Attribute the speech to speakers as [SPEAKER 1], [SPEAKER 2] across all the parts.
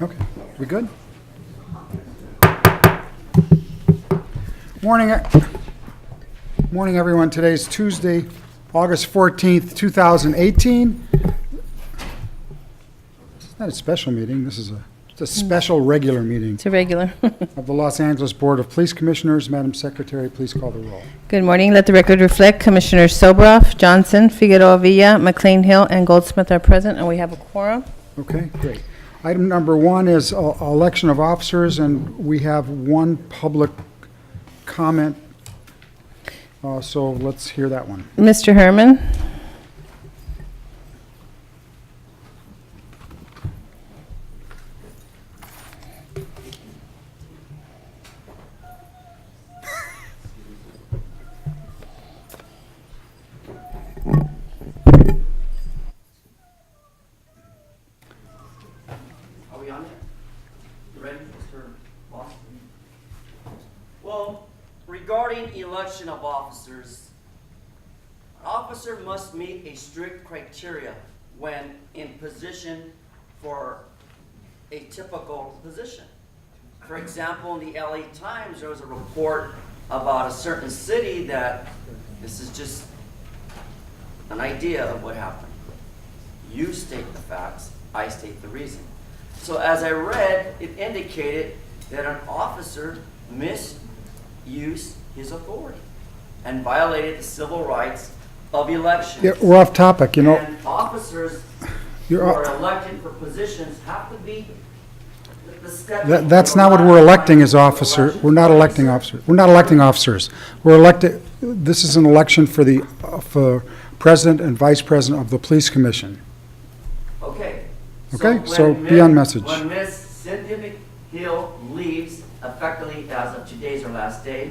[SPEAKER 1] Okay, we good? Morning, morning, everyone. Today's Tuesday, August 14th, 2018. It's not a special meeting. It's a special regular meeting
[SPEAKER 2] It's a regular.
[SPEAKER 1] of the Los Angeles Board of Police Commissioners. Madam Secretary, please call the roll.
[SPEAKER 2] Good morning. Let the record reflect Commissioners Sobroff, Johnson, Figueroa Villa, McLean Hill, and Goldsmith are present, and we have a quorum.
[SPEAKER 1] Okay, great. Item number one is election of officers, and we have one public comment. So let's hear that one.
[SPEAKER 2] Mr. Herman?
[SPEAKER 3] Are we on it? You ready, Mr. Boston? Well, regarding election of officers, an officer must meet a strict criteria when in position for a typical position. For example, in the LA Times, there was a report about a certain city that this is just an idea of what happened. You state the facts, I state the reason. So as I read, it indicated that an officer misused his authority and violated the civil rights of elections.
[SPEAKER 1] Yeah, we're off topic, you know.
[SPEAKER 3] And officers who
[SPEAKER 1] You're
[SPEAKER 3] are
[SPEAKER 1] off-
[SPEAKER 3] elected for positions have to be the step.
[SPEAKER 1] That's not what we're electing as officers. We're not electing officers. We're not electing officers. We're elected, this is an election for President and Vice President of the Police Commission.
[SPEAKER 3] Okay.
[SPEAKER 1] Okay, so
[SPEAKER 3] when
[SPEAKER 1] be on message.
[SPEAKER 3] When Ms. Cynthia McHill leaves, effectively as of today's her last day,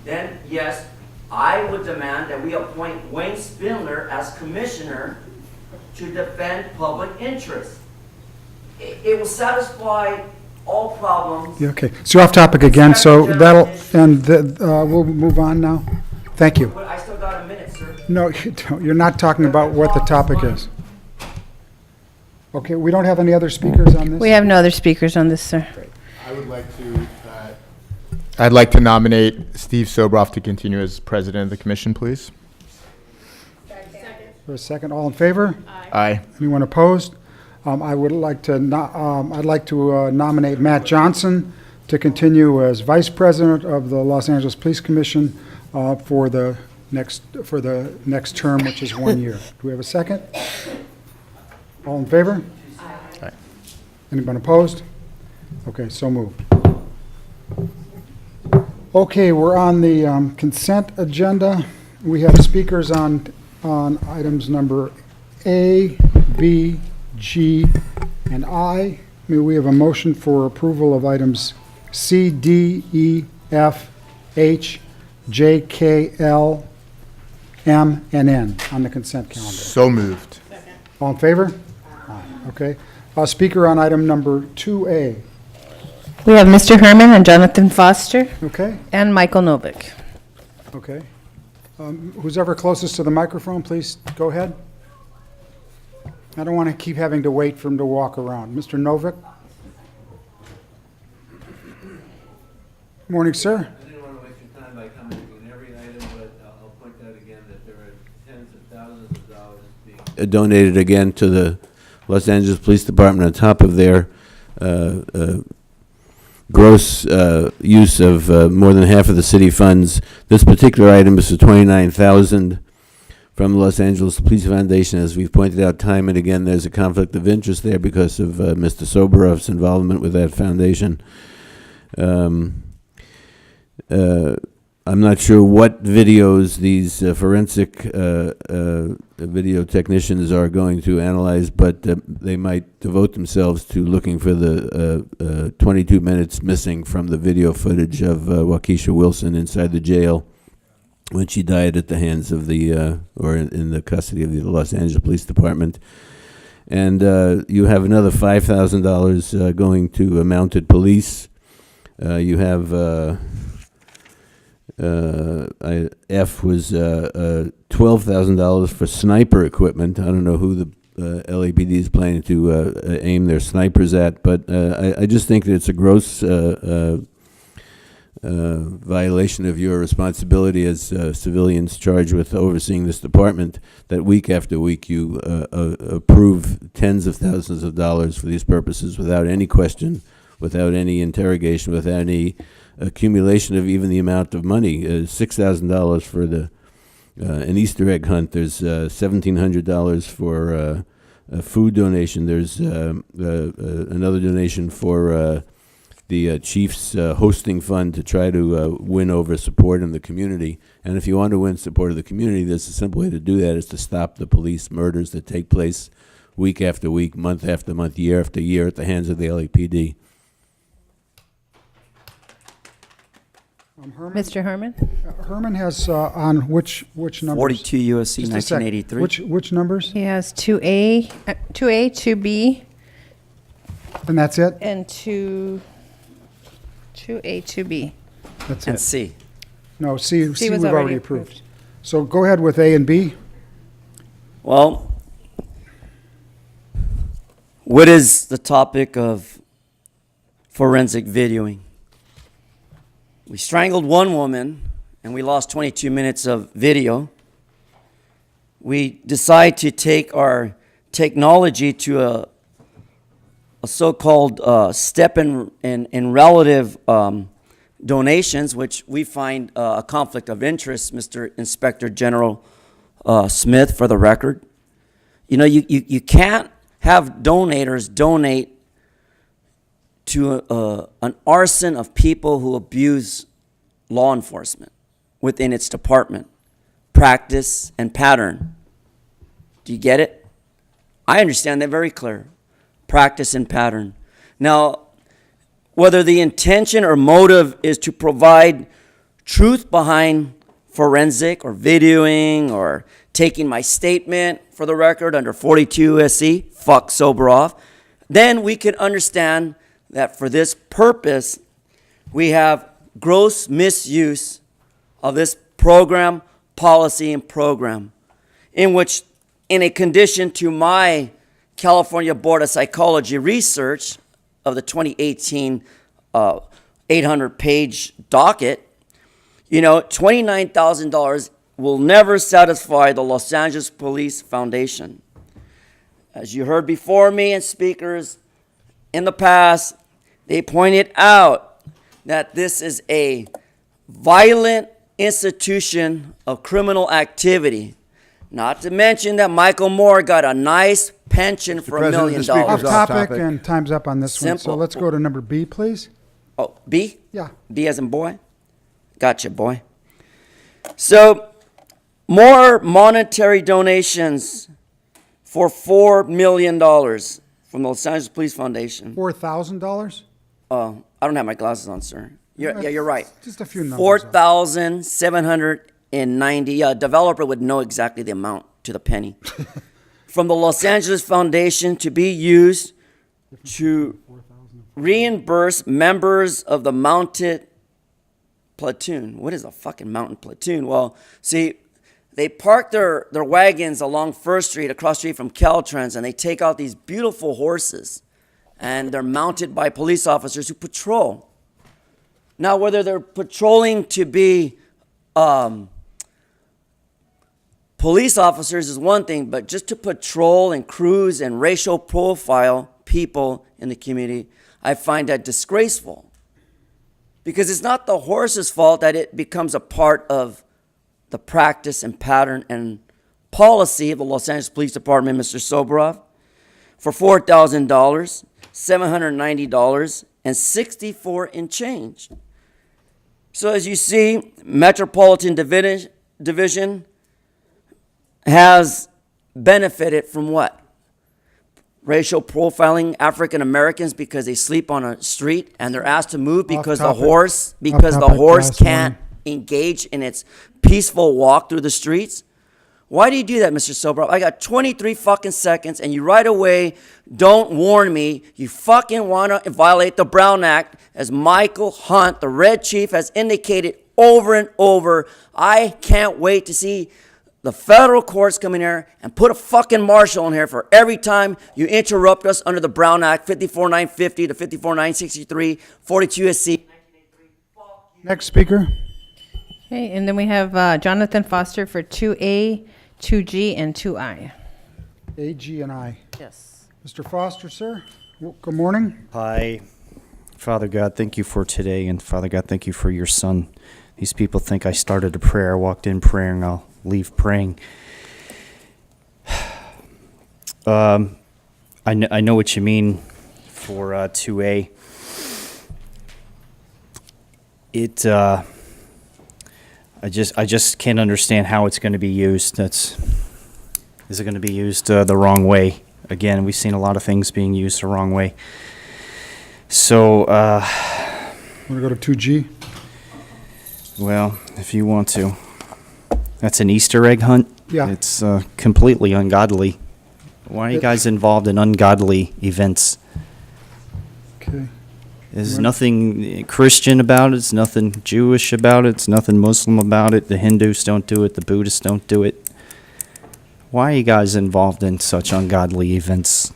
[SPEAKER 3] then yes, I would demand that we appoint Wayne Spindler as commissioner to defend public interest. It will satisfy all problems.
[SPEAKER 1] Yeah, okay, so you're off topic again, so that'll, and we'll move on now. Thank you.
[SPEAKER 3] But I still got a minute, sir.
[SPEAKER 1] No, you don't. You're not talking about what the topic is. Okay, we don't have any other speakers on this?
[SPEAKER 2] We have no other speakers on this, sir.
[SPEAKER 4] I would like to, I'd like to nominate Steve Sobroff to continue as president of the commission, please.
[SPEAKER 1] For a second, all in favor?
[SPEAKER 4] Aye.
[SPEAKER 1] Anyone opposed? I would like to, I'd like to nominate Matt Johnson to continue as Vice President of the Los Angeles Police Commission for the next term, which is 1 year. Do we have a second? All in favor?
[SPEAKER 4] Aye.
[SPEAKER 1] Anyone opposed? Okay, so moved. Okay, we're on the consent agenda. We have speakers on items number A, B, G, and I. May we have a motion for approval of items C, D, E, F, H, J, K, L, M, and N on the consent calendar.
[SPEAKER 4] So moved.
[SPEAKER 1] All in favor? Aye. Okay. Speaker on item number 2A.
[SPEAKER 2] We have Mr. Herman and Jonathan Foster
[SPEAKER 1] Okay?
[SPEAKER 2] and Michael Novick.
[SPEAKER 1] Okay. Who's ever closest to the microphone, please go ahead. I don't want to keep having to wait for him to walk around. Mr. Novick? Morning, sir.
[SPEAKER 5] I didn't want to waste your time by commenting on every item, but I'll point out again that there are tens of thousands of dollars being donated again to the Los Angeles Police Department on top of their gross use of more than half of the city funds. This particular item is for $29,000 from the Los Angeles Police Foundation. As we've pointed out time and again, there's a conflict of interest there because of Mr. Soboroff's involvement with that foundation. I'm not sure what videos these forensic video technicians are going to analyze, but they might devote themselves to looking for the 22 minutes missing from the video footage of Waukesha Wilson inside the jail when she died at the hands of the, or in the custody of the Los Angeles Police Department. And you have another $5,000 going to mounted police. You have F was $12,000 for sniper equipment. I don't know who LAPD is planning to aim their snipers at. But I just think that it's a gross violation of your responsibility as civilians charged with overseeing this department, that week after week you approve tens of thousands of dollars for these purposes without any question, without any interrogation, without any accumulation of even the amount of money. $6,000 for an Easter egg hunt. There's $1,700 for a food donation. There's another donation for the Chiefs hosting fund to try to win over support in the community. And if you want to win support of the community, there's a simple way to do that, is to stop the police murders that take place week after week, month after month, year after year at the hands of the LAPD.
[SPEAKER 1] Herman?
[SPEAKER 2] Mr. Herman?
[SPEAKER 1] Herman has on which numbers?
[SPEAKER 3] 42 USC
[SPEAKER 1] Just a sec.
[SPEAKER 3] 1983.
[SPEAKER 1] Which numbers?
[SPEAKER 2] He has 2A, 2B,
[SPEAKER 1] And that's it?
[SPEAKER 2] and 2A, 2B.
[SPEAKER 1] That's
[SPEAKER 3] And
[SPEAKER 1] it?
[SPEAKER 3] C.
[SPEAKER 1] No, C
[SPEAKER 2] C
[SPEAKER 1] we've
[SPEAKER 2] was
[SPEAKER 1] already approved. So go ahead with A and B.
[SPEAKER 3] Well, what is the topic of forensic videoing? We strangled one woman and we lost 22 minutes of video. We decide to take our technology to a so-called step in relative donations, which we find a conflict of interest, Mr. Inspector General Smith, for the record. You know, you can't have donators donate to an arson of people who abuse law enforcement within its department, practice, and pattern. Do you get it? I understand that very clear. Practice and pattern. Now, whether the intention or motive is to provide truth behind forensic or videoing or taking my statement for the record under 42 USC, fuck sober off, then we can understand that for this purpose, we have gross misuse of this program, policy, and program, in which, in a condition to my California Board of Psychology research of the 2018 800-page docket, you know, $29,000 will never satisfy the Los Angeles Police Foundation. As you heard before me and speakers in the past, they pointed out that this is a violent institution of criminal activity. Not to mention that Michael Moore got a nice pension for $1
[SPEAKER 6] President,
[SPEAKER 3] million.
[SPEAKER 6] the speaker's
[SPEAKER 1] Off
[SPEAKER 6] off
[SPEAKER 1] topic,
[SPEAKER 6] topic.
[SPEAKER 1] and time's up on this one. So
[SPEAKER 3] Simple.
[SPEAKER 1] let's go to number B, please.
[SPEAKER 3] Oh, B?
[SPEAKER 1] Yeah.
[SPEAKER 3] B as in boy? Gotcha, boy. So, more monetary donations for $4 million from the Los Angeles Police Foundation.
[SPEAKER 1] $4,000?
[SPEAKER 3] I don't have my glasses on, sir. Yeah, you're right.
[SPEAKER 1] Just a few numbers.
[SPEAKER 3] 4,790. A developer would know exactly the amount to the penny. From the Los Angeles Foundation to be used to reimburse members of the mounted platoon. What is a fucking mounted platoon? Well, see, they park their wagons along First Street, across the street from Caltrans, and they take out these beautiful horses, and they're mounted by police officers who patrol. Now, whether they're patrolling to be police officers is one thing, but just to patrol and cruise and racial profile people in the community, I find that disgraceful. Because it's not the horse's fault that it becomes a part of the practice and pattern and policy of the Los Angeles Police Department, Mr. Soboroff, for $4,000, $790, and $64 in change. So as you see, Metropolitan Division has benefited from what? Racial profiling African Americans because they sleep on a street and they're asked to move because the
[SPEAKER 1] topic.
[SPEAKER 3] horse
[SPEAKER 1] Last
[SPEAKER 3] can't
[SPEAKER 1] one.
[SPEAKER 3] engage in its peaceful walk through the streets. Why do you do that, Mr. Soboroff? I got 23 fucking seconds and you right away don't warn me. You fucking want to violate the Brown Act, as Michael Hunt, the Red Chief, has indicated over and over. I can't wait to see the federal courts come in here and put a fucking marshal in here for every time you interrupt us under the Brown Act, 54950 to 54963, 42 USC.
[SPEAKER 1] Next speaker.
[SPEAKER 2] Okay, and then we have Jonathan Foster for 2A, 2G, and 2I.
[SPEAKER 1] A, G, and I.
[SPEAKER 2] Yes.
[SPEAKER 1] Mr. Foster, sir. Good morning.
[SPEAKER 6] Hi. Father God, thank you for today, and Father God, thank you for your son. These people think I started a prayer, I walked in praying, I'll leave praying. I know what you mean for 2A. I just can't understand how it's going to be used. Is it going to be used the wrong way? Again, we've seen a lot of things being used the wrong way. So,
[SPEAKER 1] Want to go to 2G?
[SPEAKER 6] well, if you want to. That's an Easter egg hunt?
[SPEAKER 1] Yeah.
[SPEAKER 6] It's completely ungodly. Why are you guys involved in ungodly events?
[SPEAKER 1] Okay.
[SPEAKER 6] There's
[SPEAKER 1] Right.
[SPEAKER 6] nothing Christian about it. There's nothing Jewish about it. There's nothing Muslim about it. The Hindus don't do it. The Buddhists don't do it. Why are you guys involved in such ungodly events?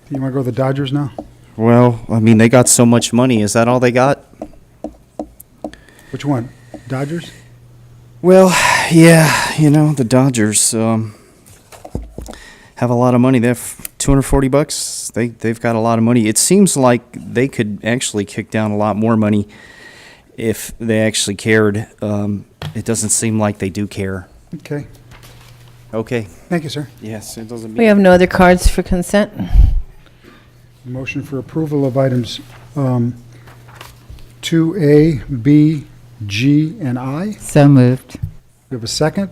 [SPEAKER 1] You want to go to the Dodgers now?
[SPEAKER 6] Well, I mean, they got so much money. Is that all they got?
[SPEAKER 1] Which one? Dodgers?
[SPEAKER 6] Well, yeah, the Dodgers have a lot of money. They have $240. They've got a lot of money. It seems like they could actually kick down a lot more money if they actually cared. It doesn't seem like they do care.
[SPEAKER 1] Okay.
[SPEAKER 6] Okay.
[SPEAKER 1] Thank you, sir.
[SPEAKER 6] Yes, it doesn't
[SPEAKER 2] We have no other cards for consent.
[SPEAKER 1] Motion for approval of items 2A, B, G, and I.
[SPEAKER 7] So moved.
[SPEAKER 1] We have a second.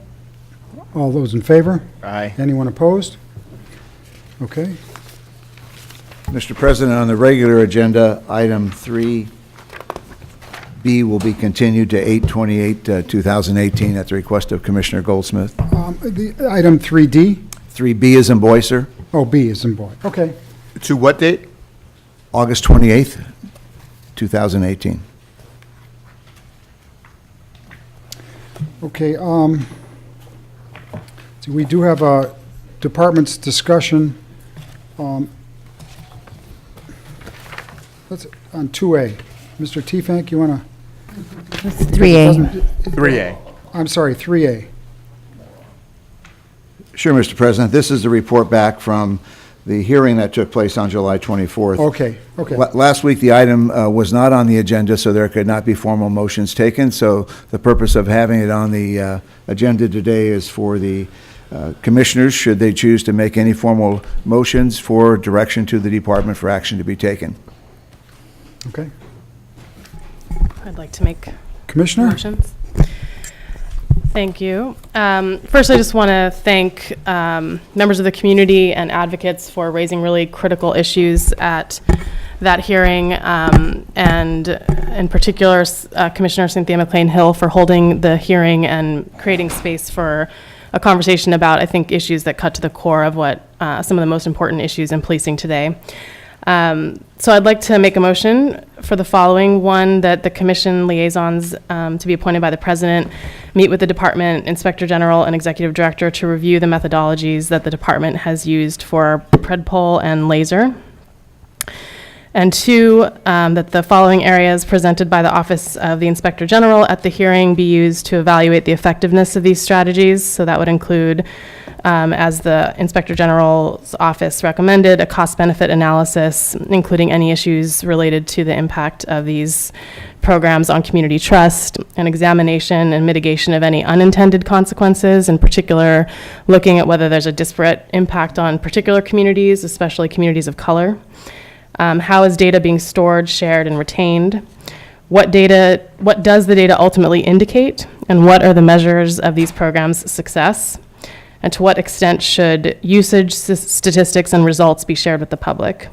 [SPEAKER 1] All those in favor?
[SPEAKER 4] Aye.
[SPEAKER 1] Anyone opposed? Okay.
[SPEAKER 8] Mr. President, on the regular agenda, item 3B will be continued to 8/28/2018 at the request of Commissioner Goldsmith.
[SPEAKER 1] Item 3D.
[SPEAKER 8] 3B is in boy, sir.
[SPEAKER 1] Oh, B is in boy. Okay.
[SPEAKER 4] To what date?
[SPEAKER 8] August 28th, 2018.
[SPEAKER 1] Okay, so we do have a department's discussion. Let's, on 2A. Mr. Tefank, you want to?
[SPEAKER 2] It's 3A.
[SPEAKER 4] 3A.
[SPEAKER 1] I'm sorry, 3A.
[SPEAKER 8] Sure, Mr. President. This is the report back from the hearing that took place on July 24th.
[SPEAKER 1] Okay, okay.
[SPEAKER 8] Last week, the item was not on the agenda, so there could not be formal motions taken. So the purpose of having it on the agenda today is for the commissioners, should they choose to make any formal motions, for direction to the department for action to be taken.
[SPEAKER 1] Okay.
[SPEAKER 9] I'd like to make
[SPEAKER 1] Commissioner?
[SPEAKER 9] motions. Thank you. First, I just want to thank members of the community and advocates for raising really critical issues at that hearing, and in particular, Commissioner Cynthia McLean-Hill for holding the hearing and creating space for a conversation about, I think, issues that cut to the core of what some of the most important issues in policing today. So I'd like to make a motion for the following. One, that the commission liaisons to be appointed by the president meet with the department inspector general and executive director to review the methodologies that the department has used for Predpol and laser. And two, that the following areas presented by the Office of the Inspector General at the hearing be used to evaluate the effectiveness of these strategies. So that would include, as the Inspector General's office recommended, a cost-benefit analysis, including any issues related to the impact of these programs on community trust, an examination and mitigation of any unintended consequences, in particular, looking at whether there's a disparate impact on particular communities, especially communities of color. How is data being stored, shared, and retained? What does the data ultimately indicate? And what are the measures of these programs' success? And to what extent should usage statistics and results be shared with the public?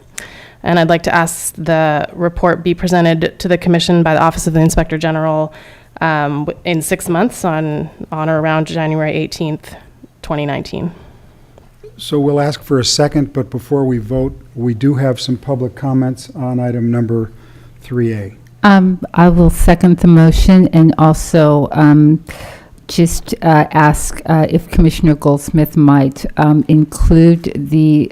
[SPEAKER 9] And I'd like to ask the report be presented to the commission by the Office of the Inspector General in 6 months on or around January 18th, 2019.
[SPEAKER 1] So we'll ask for a second, but before we vote, we do have some public comments on item number 3A.
[SPEAKER 7] I will second the motion and also just ask if Commissioner Goldsmith might include the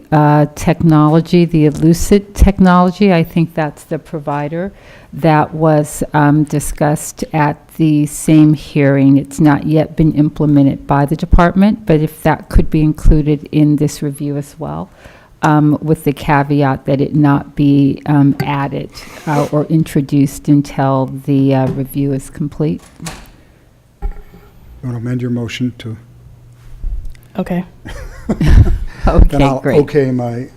[SPEAKER 7] technology, the Elucid technology, I think that's the provider, that was discussed at the same hearing. It's not yet been implemented by the department, but if that could be included in this review as well, with the caveat that it not be added or introduced until the review is complete.
[SPEAKER 1] You want to amend your motion to?
[SPEAKER 9] Okay.
[SPEAKER 1] Then
[SPEAKER 7] Okay,
[SPEAKER 1] I'll
[SPEAKER 7] great.
[SPEAKER 1] okay my.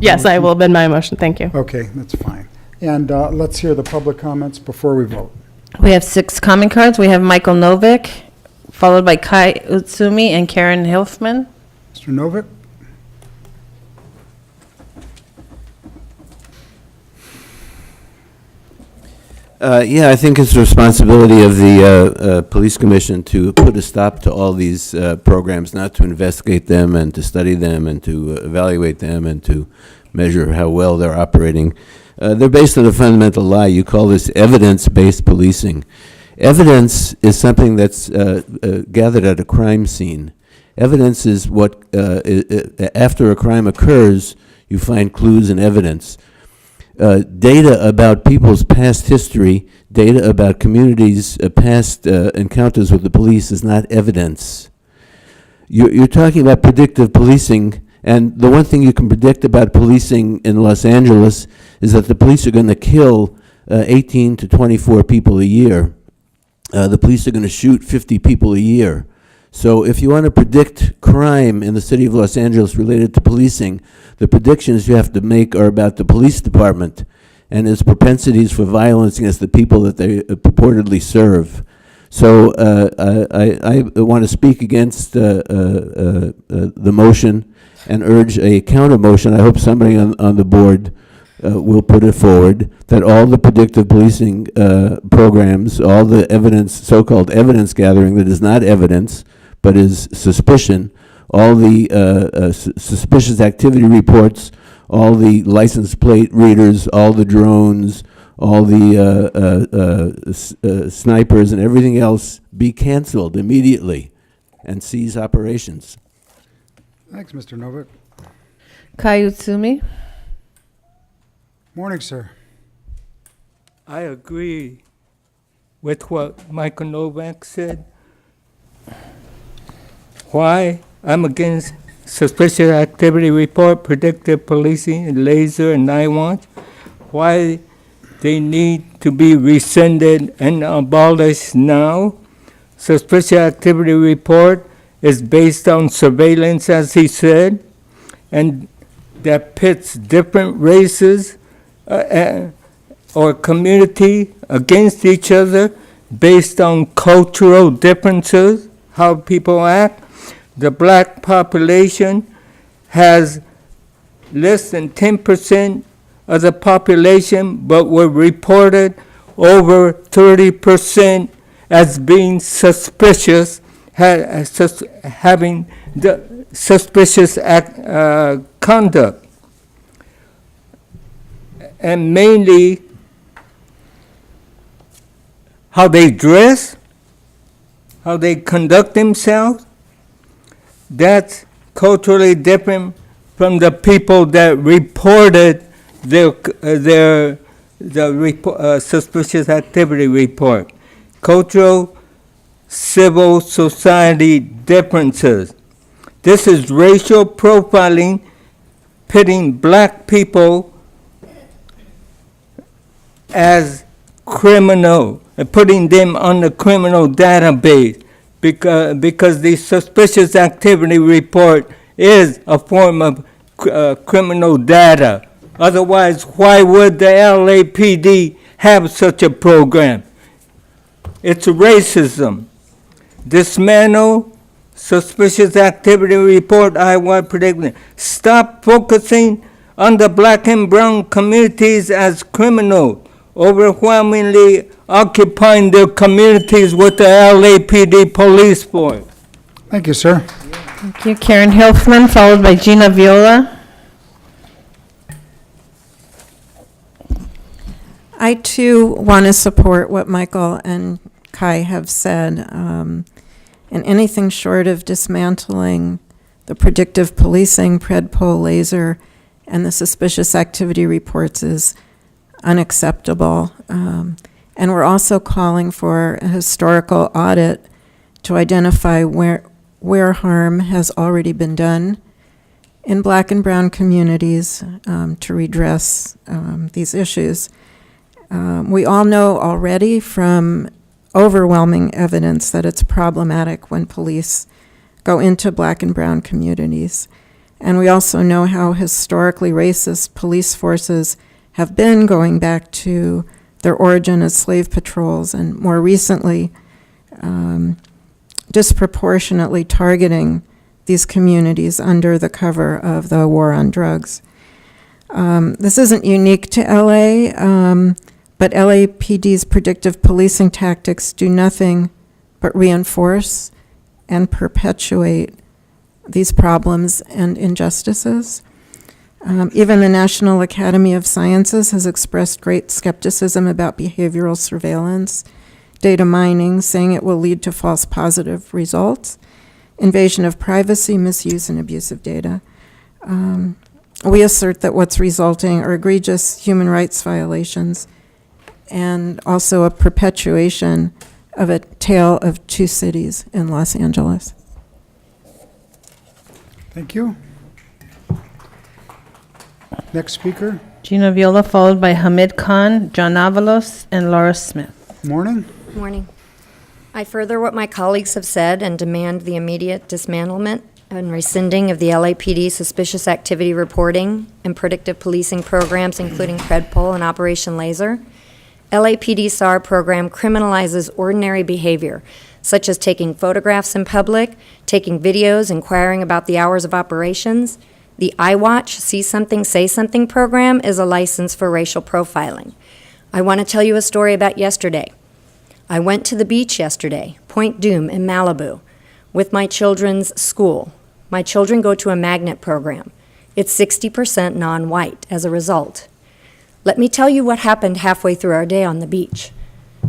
[SPEAKER 9] Yes, I
[SPEAKER 1] motion.
[SPEAKER 9] will amend my motion. Thank you.
[SPEAKER 1] Okay, that's fine. And let's hear the public comments before we vote.
[SPEAKER 2] We have 6 comment cards. We have Michael Novick, followed by Kai Utsumi and Karen Hilfman.
[SPEAKER 1] Mr. Novick?
[SPEAKER 5] Yeah, I think it's the responsibility of the Police Commission to put a stop to all these programs, not to investigate them and to study them and to evaluate them and to measure how well they're operating. They're based on a fundamental lie. You call this evidence-based policing. Evidence is something that's gathered at a crime scene. Evidence is what, after a crime occurs, you find clues and evidence. Data about people's past history, data about communities' past encounters with the police is not evidence. You're talking about predictive policing, and the one thing you can predict about policing in Los Angeles is that the police are going to kill 18 to 24 people a year. The police are going to shoot 50 people a year. So if you want to predict crime in the city of Los Angeles related to policing, the predictions you have to make are about the police department and its propensities for violence against the people that they purportedly serve. So I want to speak against the motion and urge a counter motion. I hope somebody on the board will put it forward, that all the predictive policing programs, all the evidence, so-called evidence gathering that is not evidence, but is suspicion, all the suspicious activity reports, all the license plate readers, all the drones, all the snipers and everything else be canceled immediately and cease operations.
[SPEAKER 1] Thanks, Mr. Novick.
[SPEAKER 2] Kai Utsumi.
[SPEAKER 1] Morning, sir.
[SPEAKER 10] I agree with what Michael Novak said. Why I'm against suspicious activity report, predictive policing, laser and night watch. Why they need to be rescinded and abolished now. Suspicious activity report is based on surveillance, as he said, and that pits different races or community against each other based on cultural differences, how people act. The black population has less than 10% of the population, but were reported over 30% as being suspicious, having the suspicious conduct. And mainly how they dress, how they conduct themselves, that's culturally different from the people that reported the suspicious activity report. Cultural, civil society differences. This is racial profiling, pitting black people as criminal and putting them on the criminal database because the suspicious activity report is a form of criminal data. Otherwise, why would the LAPD have such a program? It's racism. Dismantle suspicious activity report, Iowa prediction. Stop focusing on the black and brown communities as criminal, overwhelmingly occupying their communities with the LAPD police force.
[SPEAKER 1] Thank you, sir.
[SPEAKER 2] Thank you. Karen Hilfman, followed by Gina Viola.
[SPEAKER 11] I too want to support what Michael and Kai have said, and anything short of dismantling the predictive policing, PredPol, laser, and the suspicious activity reports is unacceptable. And we're also calling for a historical audit to identify where harm has already been done in Black and brown communities to redress these issues. We all know already from overwhelming evidence that it's problematic when police go into Black and brown communities. And we also know how historically racist police forces have been, going back to their origin as slave patrols, and more recently, disproportionately targeting these communities under the cover of the war on drugs. This isn't unique to LA, but LAPD's predictive policing tactics do nothing but reinforce and perpetuate these problems and injustices. Even the National Academy of Sciences has expressed great skepticism about behavioral surveillance, data mining, saying it will lead to false positive results, invasion of privacy, misuse, and abuse of data. We assert that what's resulting are egregious human rights violations and also a perpetuation of a tale of two cities in Los Angeles.
[SPEAKER 1] Thank you. Next speaker.
[SPEAKER 2] Gina Viola, followed by Hamid Khan, John Avalos, and Laura Smith.
[SPEAKER 1] Morning.
[SPEAKER 12] Morning. I further what my colleagues have said and demand the immediate dismantlement and rescinding of the LAPD suspicious activity reporting and predictive policing programs, including PredPol and Operation Laser. LAPD SAR program criminalizes ordinary behavior, such as taking photographs in public, taking videos, inquiring about the hours of operations. The iWatch, See Something, Say Something program is a license for racial profiling. I want to tell you a story about yesterday. I went to the beach yesterday, Point Dume in Malibu, with my children's school. My children go to a magnet program. It's 60% non-white as a result. Let me tell you what happened halfway through our day on the beach.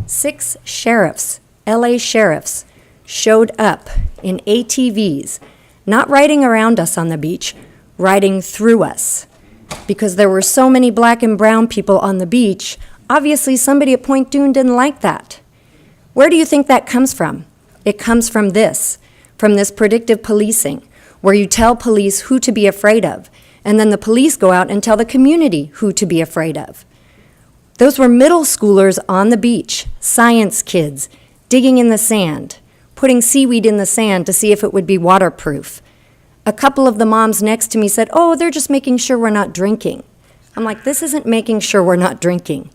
[SPEAKER 12] 6 sheriffs, LA sheriffs, showed up in ATVs, not riding around us on the beach, riding through us. Because there were so many Black and brown people on the beach, obviously somebody at Point Dume didn't like that. Where do you think that comes from? It comes from this predictive policing, where you tell police who to be afraid of, and then the police go out and tell the community who to be afraid of. Those were middle schoolers on the beach, science kids, digging in the sand, putting seaweed in the sand to see if it would be waterproof. A couple of the moms next to me said, "Oh, they're just making sure we're not drinking." I'm like, this isn't making sure we're not drinking.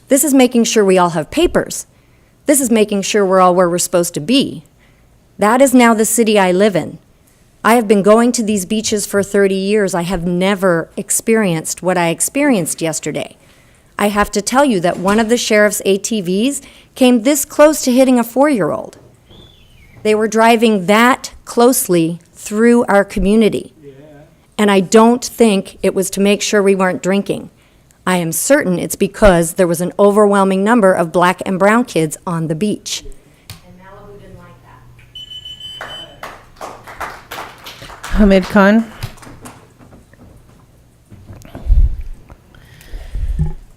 [SPEAKER 12] This is making sure we all have papers. This is making sure we're all where we're supposed to be. That is now the city I live in. I have been going to these beaches for 30 years. I have never experienced what I experienced yesterday. I have to tell you that one of the sheriff's ATVs came this close to hitting a 4-year-old. They were driving that closely through our community. And I don't think it was to make sure we weren't drinking. I am certain it's because there was an overwhelming number of Black and brown kids on the beach. And Malibu didn't like that.
[SPEAKER 2] Hamid Khan.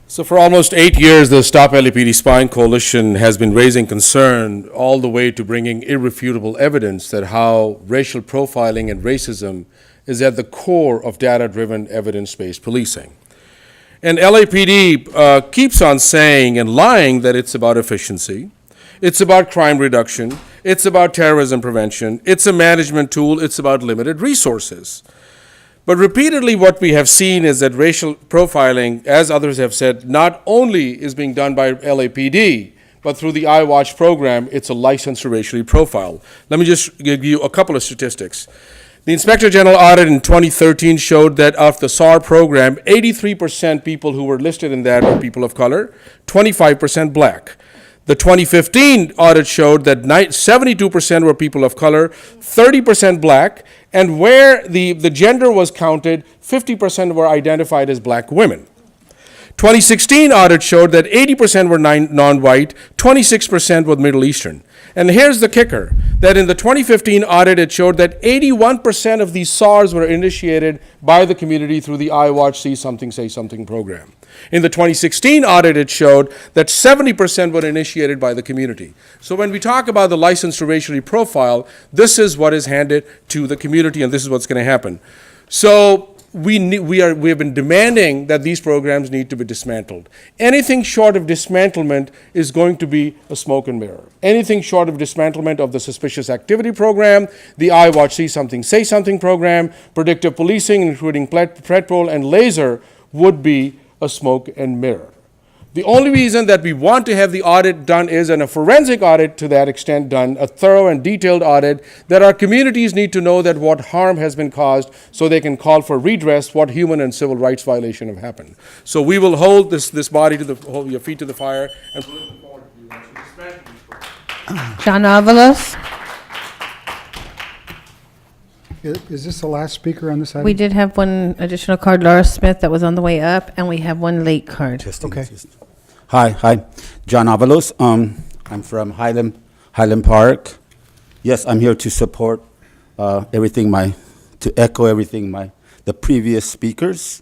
[SPEAKER 13] So for almost 8 years, the Stop LAPD Spying Coalition has been raising concern all the way to bringing irrefutable evidence that how racial profiling and racism is at the core of data-driven, evidence-based policing. And LAPD keeps on saying and lying that it's about efficiency, it's about crime reduction, it's about terrorism prevention, it's a management tool, it's about limited resources. But repeatedly what we have seen is that racial profiling, as others have said, not only is being done by LAPD, but through the iWatch program, it's a license to racially profile. Let me just give you a couple of statistics. The Inspector General audit in 2013 showed that of the SAR program, 83% people who were listed in that were people of color, 25% Black. The 2015 audit showed that 72% were people of color, 30% Black, and where the gender was counted, 50% were identified as Black women. 2016 audit showed that 80% were non-white, 26% were Middle Eastern. And here's the kicker, that in the 2015 audit, it showed that 81% of these SARs were initiated by the community through the iWatch See Something, Say Something program. In the 2016 audit, it showed that 70% were initiated by the community. So when we talk about the license to racially profile, this is what is handed to the community, and this is what's going to happen. So we have been demanding that these programs need to be dismantled. Anything short of dismantlement is going to be a smoke and mirror. Anything short of dismantlement of the suspicious activity program, the iWatch See Something, Say Something program, predictive policing, including Predpol and laser, would be a smoke and mirror. The only reason that we want to have the audit done is, and a forensic audit to that extent done, a thorough and detailed audit, that our communities need to know that what harm has been caused so they can call for redress, what human and civil rights violation have happened. So we will hold this body to hold your feet to the fire and look forward to you actually dismantling these programs.
[SPEAKER 2] John Avalos.
[SPEAKER 1] Is this the last speaker on this item?
[SPEAKER 2] We did have one additional card, Laura Smith, that was on the way up, and we have one late card.
[SPEAKER 1] Okay.
[SPEAKER 14] Hi, John Avalos. I'm from Highland Park. Yes, I'm here to support to echo everything the previous speakers.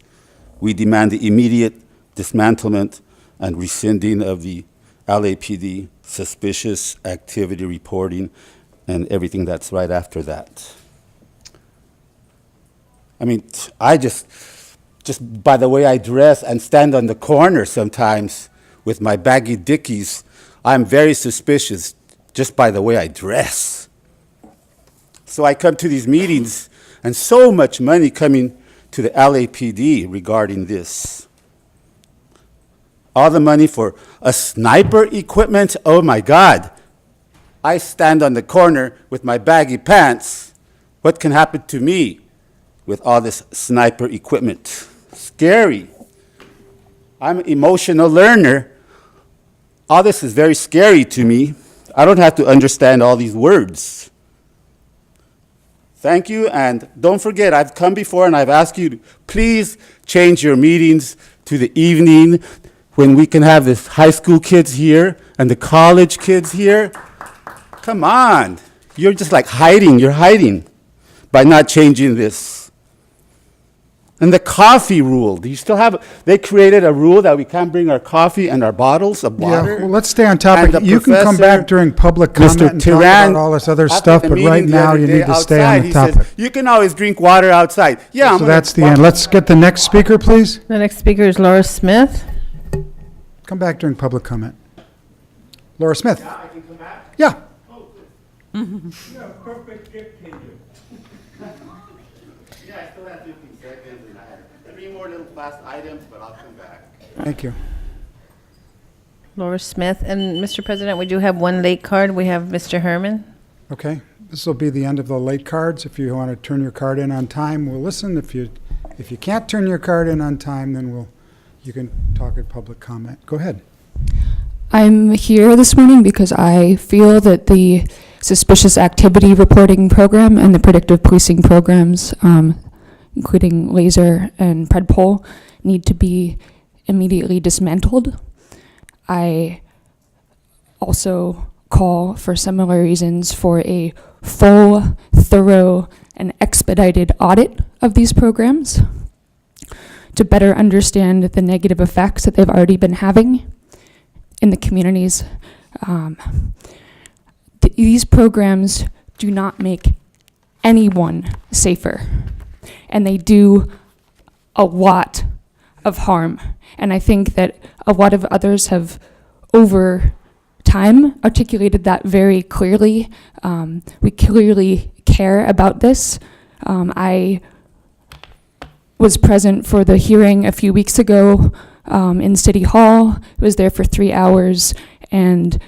[SPEAKER 14] We demand the immediate dismantlement and rescinding of the LAPD suspicious activity reporting and everything that's right after that. I mean, I just by the way I dress and stand on the corner sometimes with my baggy dickies, I'm very suspicious just by the way I dress. So I come to these meetings and so much money coming to the LAPD regarding this. All the money for a sniper equipment, oh my God. I stand on the corner with my baggy pants. What can happen to me with all this sniper equipment? Scary. I'm an emotional learner. All this is very scary to me. I don't have to understand all these words. Thank you, and don't forget, I've come before and I've asked you to please change your meetings to the evening when we can have the high school kids here and the college kids here. Come on. You're just like hiding. You're hiding by not changing this. And the coffee rule, do you still have, they created a rule that we can't bring our coffee and our bottles of water?
[SPEAKER 1] Yeah, well, let's stay on topic.
[SPEAKER 14] And the
[SPEAKER 1] You can come
[SPEAKER 14] professor,
[SPEAKER 1] back during public comment
[SPEAKER 14] Mr.
[SPEAKER 1] and talk
[SPEAKER 14] Turan,
[SPEAKER 1] about all this other
[SPEAKER 14] after
[SPEAKER 1] stuff,
[SPEAKER 14] the
[SPEAKER 1] but right
[SPEAKER 14] meeting the
[SPEAKER 1] now
[SPEAKER 14] other
[SPEAKER 1] you
[SPEAKER 14] day
[SPEAKER 1] need to stay
[SPEAKER 14] outside,
[SPEAKER 1] on the
[SPEAKER 14] he
[SPEAKER 1] topic.
[SPEAKER 14] said, you can always drink water outside. Yeah, I'm
[SPEAKER 1] So
[SPEAKER 14] gonna
[SPEAKER 1] that's the end. Let's get the next speaker, please.
[SPEAKER 2] The next speaker is Laura Smith.
[SPEAKER 1] Come back during public comment. Laura Smith.
[SPEAKER 14] Yeah, I can come back?
[SPEAKER 1] Yeah.
[SPEAKER 10] You're a perfect dictator.
[SPEAKER 14] Yeah, I still have 15 seconds, and I have 3 more little fast items, but I'll come back.
[SPEAKER 1] Thank you.
[SPEAKER 2] Laura Smith. And Mr. President, we do have one late card. We have Mr. Herman.
[SPEAKER 1] Okay. This will be the end of the late cards. If you want to turn your card in on time, we'll listen. If you can't turn your card in on time, then you can talk at public comment. Go ahead.
[SPEAKER 15] I'm here this morning because I feel that the suspicious activity reporting program and the predictive policing programs, including laser and Predpol, need to be immediately dismantled. I also call for similar reasons for a full, thorough, and expedited audit of these programs to better understand the negative effects that they've already been having in the communities. These programs do not make anyone safer, and they do a lot of harm. And I think that a lot of others have, over time, articulated that very clearly. We clearly care about this. I was present for the hearing a few weeks ago in City Hall. Was there for 3 hours and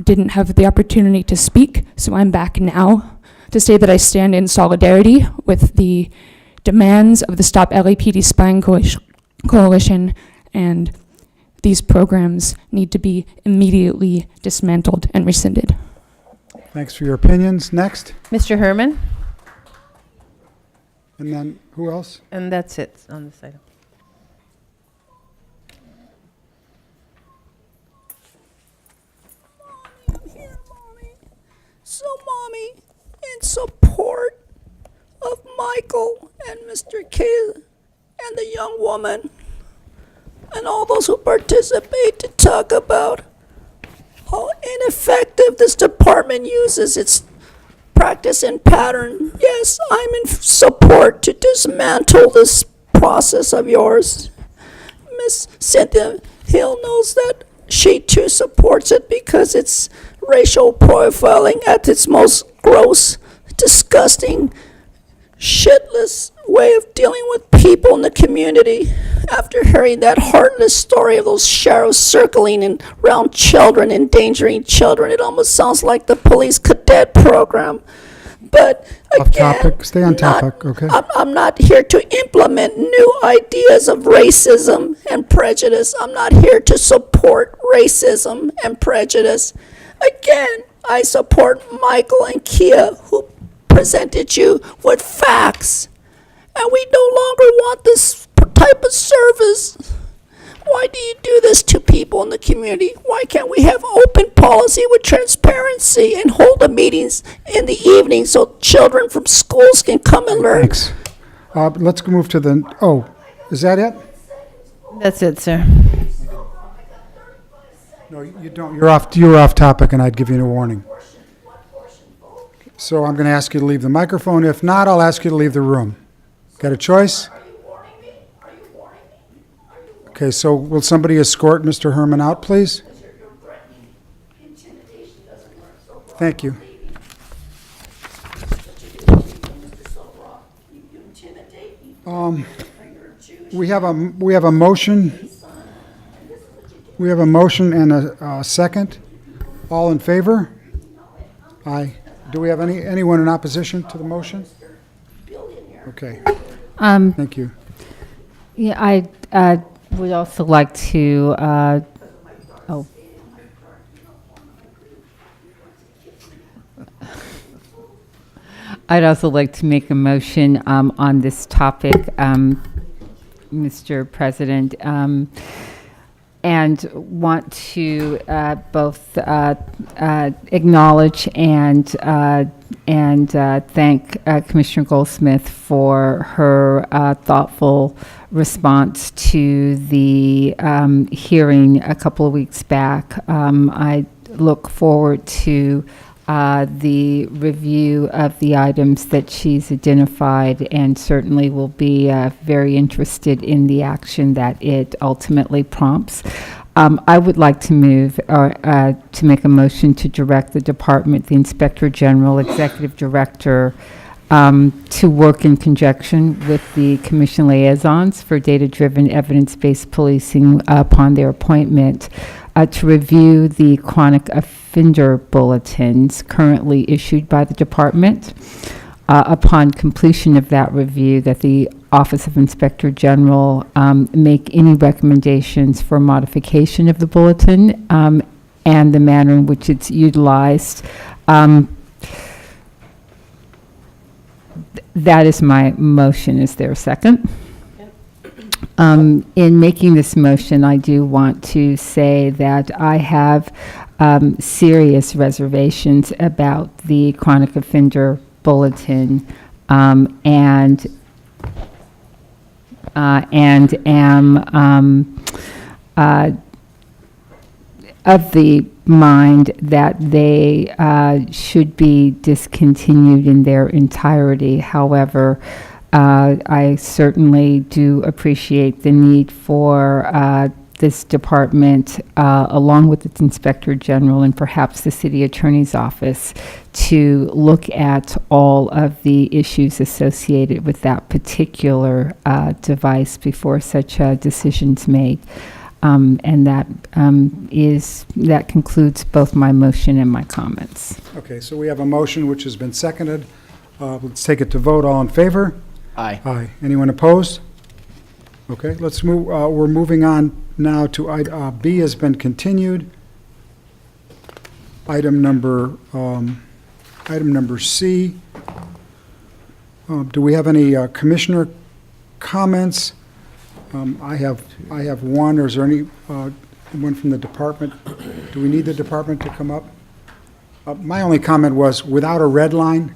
[SPEAKER 15] didn't have the opportunity to speak, so I'm back now to say that I stand in solidarity with the demands of the Stop LAPD Spying Coalition, and these programs need to be immediately dismantled and rescinded.
[SPEAKER 1] Thanks for your opinions. Next.
[SPEAKER 2] Mr. Herman.
[SPEAKER 1] And then who else?
[SPEAKER 2] And that's it on this item.
[SPEAKER 16] mommy in support of Michael and Mr. K and the young woman and all those who participate to talk about how ineffective this department uses its practice and pattern. Yes, I'm in support to dismantle this process of yours. Miss Cynthia Hill knows that she too supports it because it's racial profiling at its most gross, disgusting, shitless way of dealing with people in the community. After hearing that heartless story of those sheriffs circling around children, endangering children, it almost sounds like the police cadet program. But
[SPEAKER 1] Off
[SPEAKER 16] again,
[SPEAKER 1] topic, stay on topic, okay?
[SPEAKER 16] I'm not here to implement new ideas of racism and prejudice. I'm not here to support racism and prejudice. Again, I support Michael and Kia, who presented you with facts. And we no longer want this type of service. Why do you do this to people in the community? Why can't we have open policy with transparency and hold the meetings in the evening so children from schools can come and learn?
[SPEAKER 1] Thanks. Let's move to the, oh, is that it?
[SPEAKER 2] That's it, sir.
[SPEAKER 1] No, you don't. You're off topic, and I'd give you a warning. So I'm going to ask you to leave the microphone. If not, I'll ask you to leave the room. Got a choice? Okay, so will somebody escort Mr. Herman out, please? Thank you. We have a motion. We have a motion and a second. All in favor? Aye. Do we have anyone in opposition to the motion? Okay. Thank you.
[SPEAKER 7] Yeah, I would also like to, I'd also like to make a motion on this topic, Mr. President, and want to both acknowledge and thank Commissioner Goldsmith for her thoughtful response to the hearing a couple of weeks back. I look forward to the review of the items that she's identified, and certainly will be very interested in the action that it ultimately prompts. I would like to move to make a motion to direct the department, the Inspector General, Executive Director, to work in conjunction with the Commission liaisons for data-driven, evidence-based policing upon their appointment, to review the chronic offender bulletins currently issued by the department. Upon completion of that review, that the Office of Inspector General make any recommendations for modification of the bulletin and the manner in which it's utilized. That is my motion. Is there a second? In making this motion, I do want to say that I have serious reservations about the chronic offender bulletin, and am of the mind that they should be discontinued in their entirety. However, I certainly do appreciate the need for this department, along with its Inspector General and perhaps the City Attorney's Office, to look at all of the issues associated with that particular device before such a decision's made. And that concludes both my motion and my comments.
[SPEAKER 1] Okay, so we have a motion which has been seconded. Let's take it to vote. All in favor?
[SPEAKER 4] Aye.
[SPEAKER 1] Aye. Anyone opposed? Okay, let's move, we're moving on now to, B has been continued. Item number C. Do we have any commissioner comments? I have one, or is there any, one from the department? Do we need the department to come up? My only comment was, without a red line,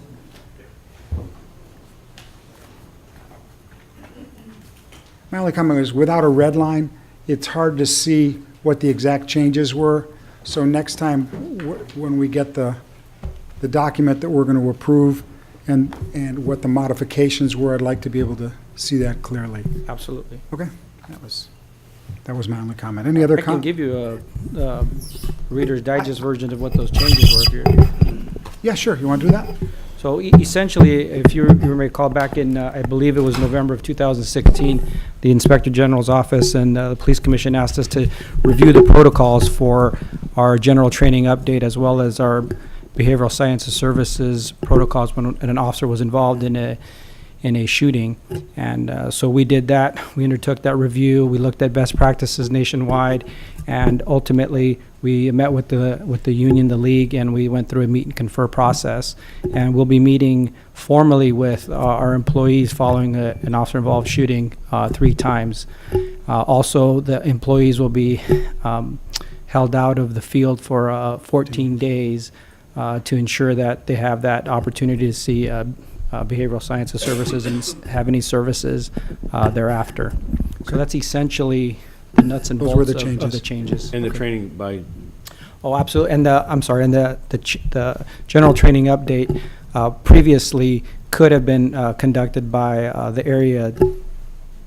[SPEAKER 1] it's hard to see what the exact changes were. So next time, when we get the document that we're going to approve and what the modifications were, I'd like to be able to see that clearly.
[SPEAKER 17] Absolutely.
[SPEAKER 1] Okay, that was my only comment. Any other
[SPEAKER 17] I can
[SPEAKER 1] comment?
[SPEAKER 17] give you a Reader's Digest version of what those changes were if you're.
[SPEAKER 1] Yeah, sure. You want to do that?
[SPEAKER 17] So essentially, if you recall back in, I believe it was November of 2016, the Inspector General's office and the Police Commission asked us to review the protocols for our general training update as well as our behavioral sciences services protocols when an officer was involved in a shooting. And so we did that. We undertook that review. We looked at best practices nationwide, and ultimately we met with the union, the league, and we went through a meet and confer process. And we'll be meeting formally with our employees following an officer-involved shooting 3 times. Also, the employees will be held out of the field for 14 days to ensure that they have that opportunity to see behavioral sciences services and have any services thereafter. So that's essentially the nuts and
[SPEAKER 1] Those were
[SPEAKER 17] bolts
[SPEAKER 1] the
[SPEAKER 17] of the changes.
[SPEAKER 18] And the training by,
[SPEAKER 17] Oh, absolutely. And the general training update previously could have been conducted by the area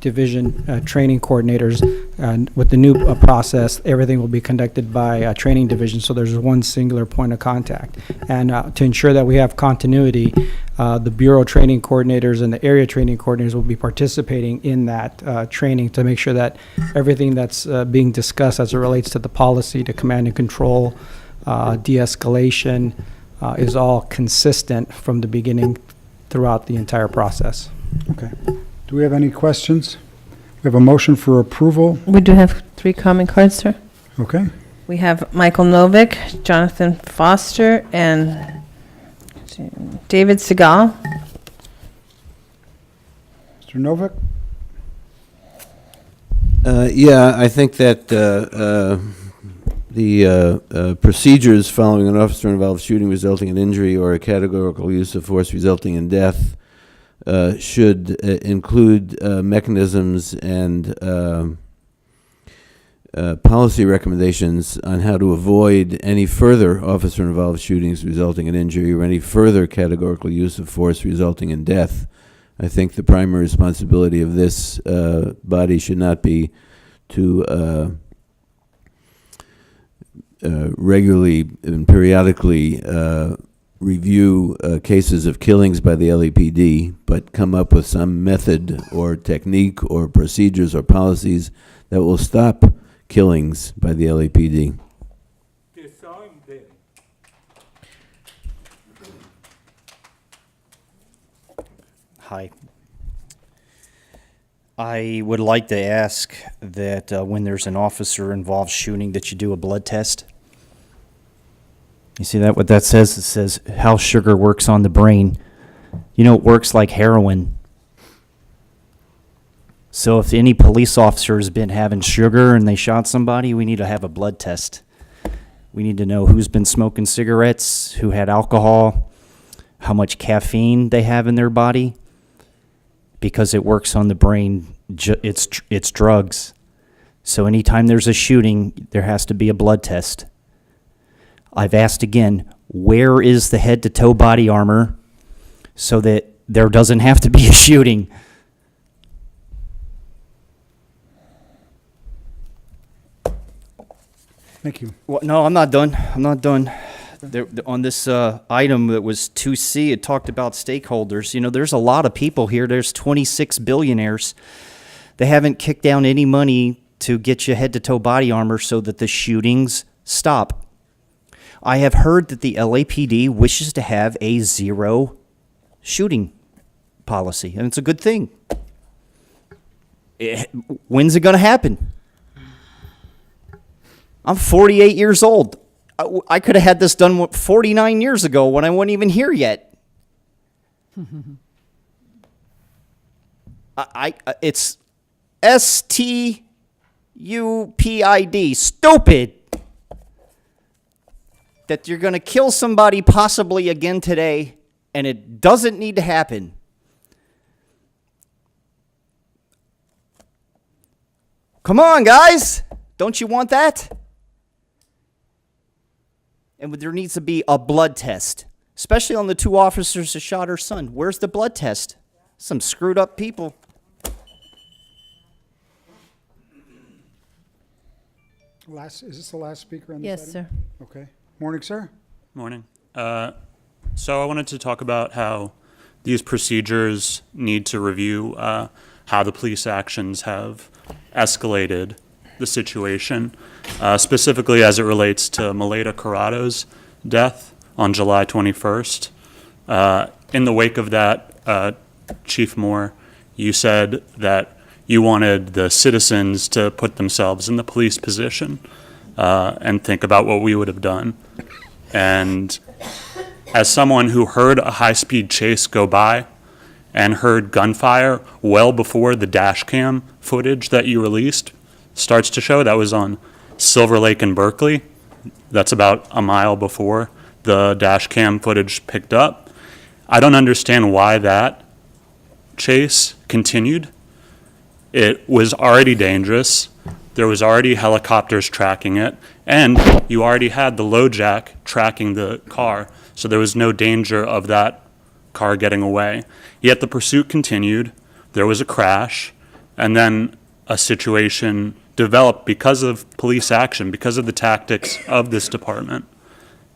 [SPEAKER 17] division training coordinators, and with the new process, everything will be conducted by training division, so there's one singular point of contact. And to ensure that we have continuity, the bureau training coordinators and the area training coordinators will be participating in that training to make sure that everything that's being discussed as it relates to the policy, to command and control, de-escalation, is all consistent from the beginning throughout the entire process.
[SPEAKER 1] Okay. Do we have any questions? We have a motion for approval.
[SPEAKER 2] We do have 3 comment cards, sir.
[SPEAKER 1] Okay.
[SPEAKER 2] We have Michael Novick, Jonathan Foster, and David Segal.
[SPEAKER 1] Mr. Novick?
[SPEAKER 5] Yeah, I think that the procedures following an officer-involved shooting resulting in injury or a categorical use of force resulting in death should include mechanisms and policy recommendations on how to avoid any further officer-involved shootings resulting in injury or any further categorical use of force resulting in death. I think the primary responsibility of this body should not be to regularly and periodically review cases of killings by the LAPD, but come up with some method or technique or procedures or policies that will stop killings by the LAPD.
[SPEAKER 6] Hi. I would like to ask that when there's an officer-involved shooting that you do a blood test. You see that, what that says? It says how sugar works on the brain. You know, it works like heroin. So if any police officer has been having sugar and they shot somebody, we need to have a blood test. We need to know who's been smoking cigarettes, who had alcohol, how much caffeine they have in their body, because it works on the brain. It's drugs. So anytime there's a shooting, there has to be a blood test. I've asked again, where is the head-to-toe body armor so that there doesn't have to be a shooting?
[SPEAKER 1] Thank you.
[SPEAKER 6] Well, no, I'm not done. I'm not done. On this item that was 2C, it talked about stakeholders. You know, there's a lot of people here. There's 26 billionaires. They haven't kicked down any money to get you head-to-toe body armor so that the shootings stop. I have heard that the LAPD wishes to have a 0 shooting policy, and it's a good thing. When's it going to happen? I'm 48 years old. I could have had this done 49 years ago when I wasn't even here yet. It's STUPID, stupid. that you're going to kill somebody possibly again today, and it doesn't need to happen. Come on, guys. Don't you want that? And there needs to be a blood test, especially on the 2 officers who shot her son. Where's the blood test? Some screwed up people.
[SPEAKER 1] Is this the last speaker on this
[SPEAKER 2] Yes,
[SPEAKER 1] item?
[SPEAKER 2] sir.
[SPEAKER 1] Okay. Morning, sir.
[SPEAKER 18] Morning. So I wanted to talk about how these procedures need to review how the police actions have escalated the situation, specifically as it relates to Mileta Corrado's death on July 21st. In the wake of that, Chief Moore, you said that you wanted the citizens to put themselves in the police position and think about what we would have done. And as someone who heard a high-speed chase go by and heard gunfire well before the dash cam footage that you released starts to show, that was on Silver Lake in Berkeley. That's about a mile before the dash cam footage picked up. I don't understand why that chase continued. It was already dangerous. There was already helicopters tracking it, and you already had the LoJack tracking the car, so there was no danger of that car getting away. Yet the pursuit continued. There was a crash, and then a situation developed because of police action, because of the tactics of this department.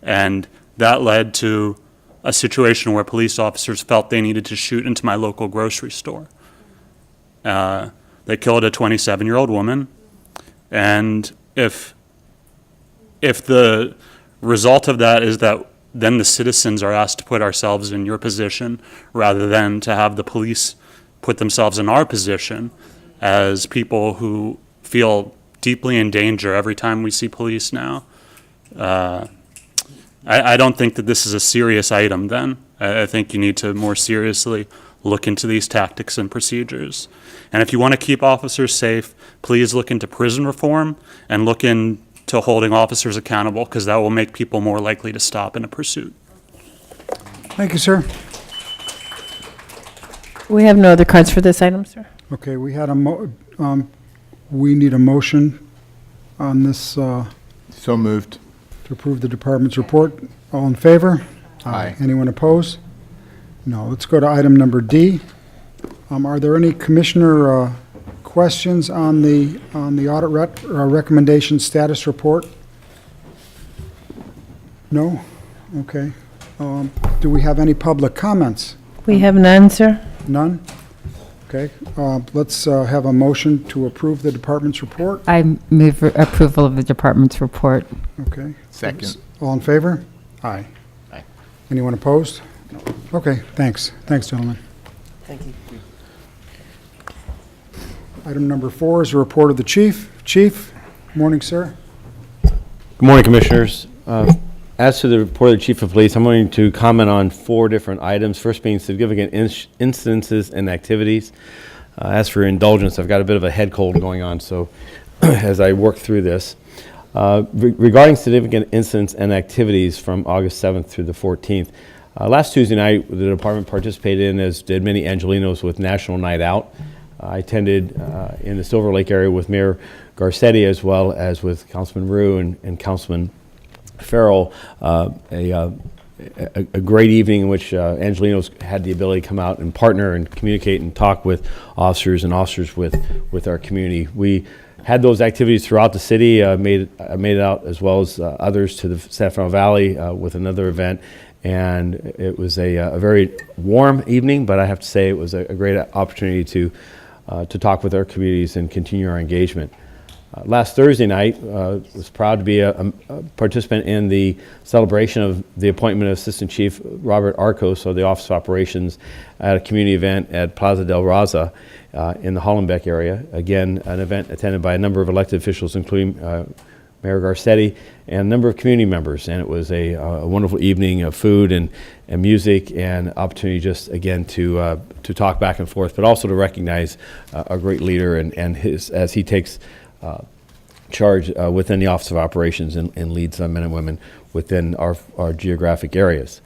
[SPEAKER 18] And that led to a situation where police officers felt they needed to shoot into my local grocery store. They killed a 27-year-old woman, and if the result of that is that then the citizens are asked to put ourselves in your position rather than to have the police put themselves in our position as people who feel deeply in danger every time we see police now, I don't think that this is a serious item then. I think you need to more seriously look into these tactics and procedures. And if you want to keep officers safe, please look into prison reform and look into holding officers accountable, because that will make people more likely to stop in a pursuit.
[SPEAKER 1] Thank you, sir.
[SPEAKER 2] We have no other cards for this item, sir.
[SPEAKER 1] Okay, we had we need a motion on this,
[SPEAKER 4] So moved.
[SPEAKER 1] to approve the department's report. All in favor?
[SPEAKER 4] Aye.
[SPEAKER 1] Anyone opposed? No. Let's go to item number D. Are there any commissioner questions on the audit recommendation status report? No? Okay. Do we have any public comments?
[SPEAKER 2] We have none, sir.
[SPEAKER 1] None? Okay. Let's have a motion to approve the department's report.
[SPEAKER 7] I move approval of the department's report.
[SPEAKER 1] Okay.
[SPEAKER 4] Second.
[SPEAKER 1] All in favor? Aye.
[SPEAKER 4] Aye.
[SPEAKER 1] Anyone opposed? No. Okay, thanks. Thanks, gentlemen.
[SPEAKER 3] Thank you.
[SPEAKER 1] Item number 4 is a report of the chief. Chief, morning, sir.
[SPEAKER 19] Good morning, Commissioners. As to the report of the Chief of Police, I'm going to comment on 4 different items. First being significant incidences and activities. As for indulgence, I've got a bit of a head cold going on, so as I work through this. Regarding significant incidents and activities from August 7th through the 14th, last Tuesday night, the department participated in, as did many Angelinos, with National Night Out. I attended in the Silver Lake area with Mayor Garcetti, as well as with Councilman Rue and Councilman Farrell, a great evening in which Angelinos had the ability to come out and partner and communicate and talk with officers and officers with our community. We had those activities throughout the city, made it out as well as others to the San Fernando Valley with another event. And it was a very warm evening, but I have to say it was a great opportunity to talk with our communities and continue our engagement. Last Thursday night, was proud to be a participant in the celebration of the appointment of Assistant Chief Robert Arcos of the Office of Operations at a community event at Plaza del Raza in the Hollenbeck area. Again, an event attended by a number of elected officials, including Mayor Garcetti and a number of community members. And it was a wonderful evening of food and music, and opportunity just, again, to talk back and forth, but also to recognize a great leader and his, as he takes charge within the Office of Operations and leads men and women within our geographic areas.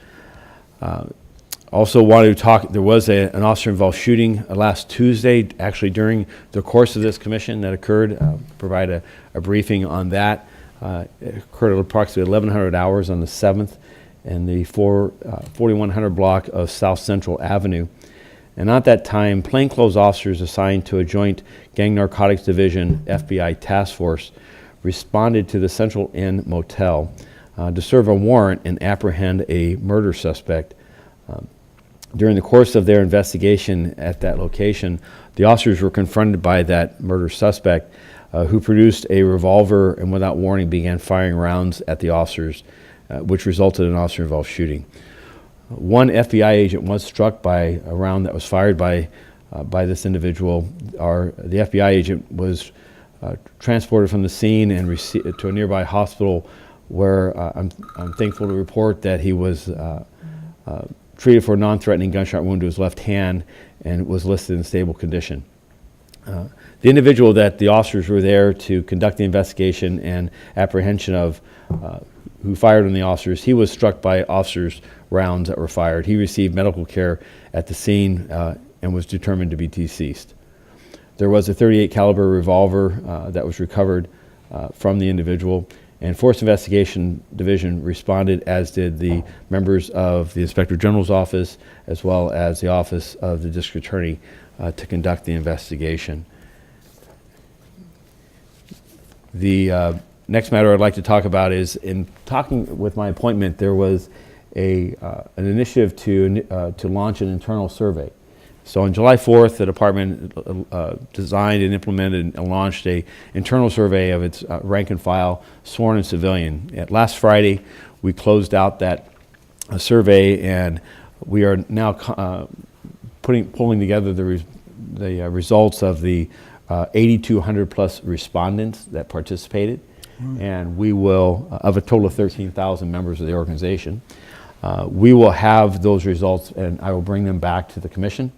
[SPEAKER 19] Also wanted to talk, there was an officer-involved shooting last Tuesday, actually during the course of this commission that occurred. Provide a briefing on that. It occurred at approximately 1100 hours on the 7th in the 4100 block of South Central Avenue. And at that time, plainclothes officers assigned to a joint Gang Narcotics Division FBI task force responded to the Central Inn Motel to serve a warrant and apprehend a murder suspect. During the course of their investigation at that location, the officers were confronted by that murder suspect who produced a revolver and without warning began firing rounds at the officers, which resulted in an officer-involved shooting. One FBI agent was struck by a round that was fired by this individual. The FBI agent was transported from the scene and to a nearby hospital where I'm thankful to report that he was treated for a non-threatening gunshot wound to his left hand and was listed in stable condition. The individual that the officers were there to conduct the investigation and apprehension of, who fired on the officers, he was struck by officers' rounds that were fired. He received medical care at the scene and was determined to be deceased. There was a .38 caliber revolver that was recovered from the individual, and Force Investigation Division responded, as did the members of the Inspector General's office, as well as the Office of the District Attorney, to conduct the investigation. The next matter I'd like to talk about is, in talking with my appointment, there was an initiative to launch an internal survey. So on July 4th, the department designed and implemented and launched an internal survey of its rank and file, sworn and civilian. Last Friday, we closed out that survey, and we are now pulling together the results of the 8,200 plus respondents that participated. And we will, of a total of 13,000 members of the organization, we will have those results, and I will bring them back to the commission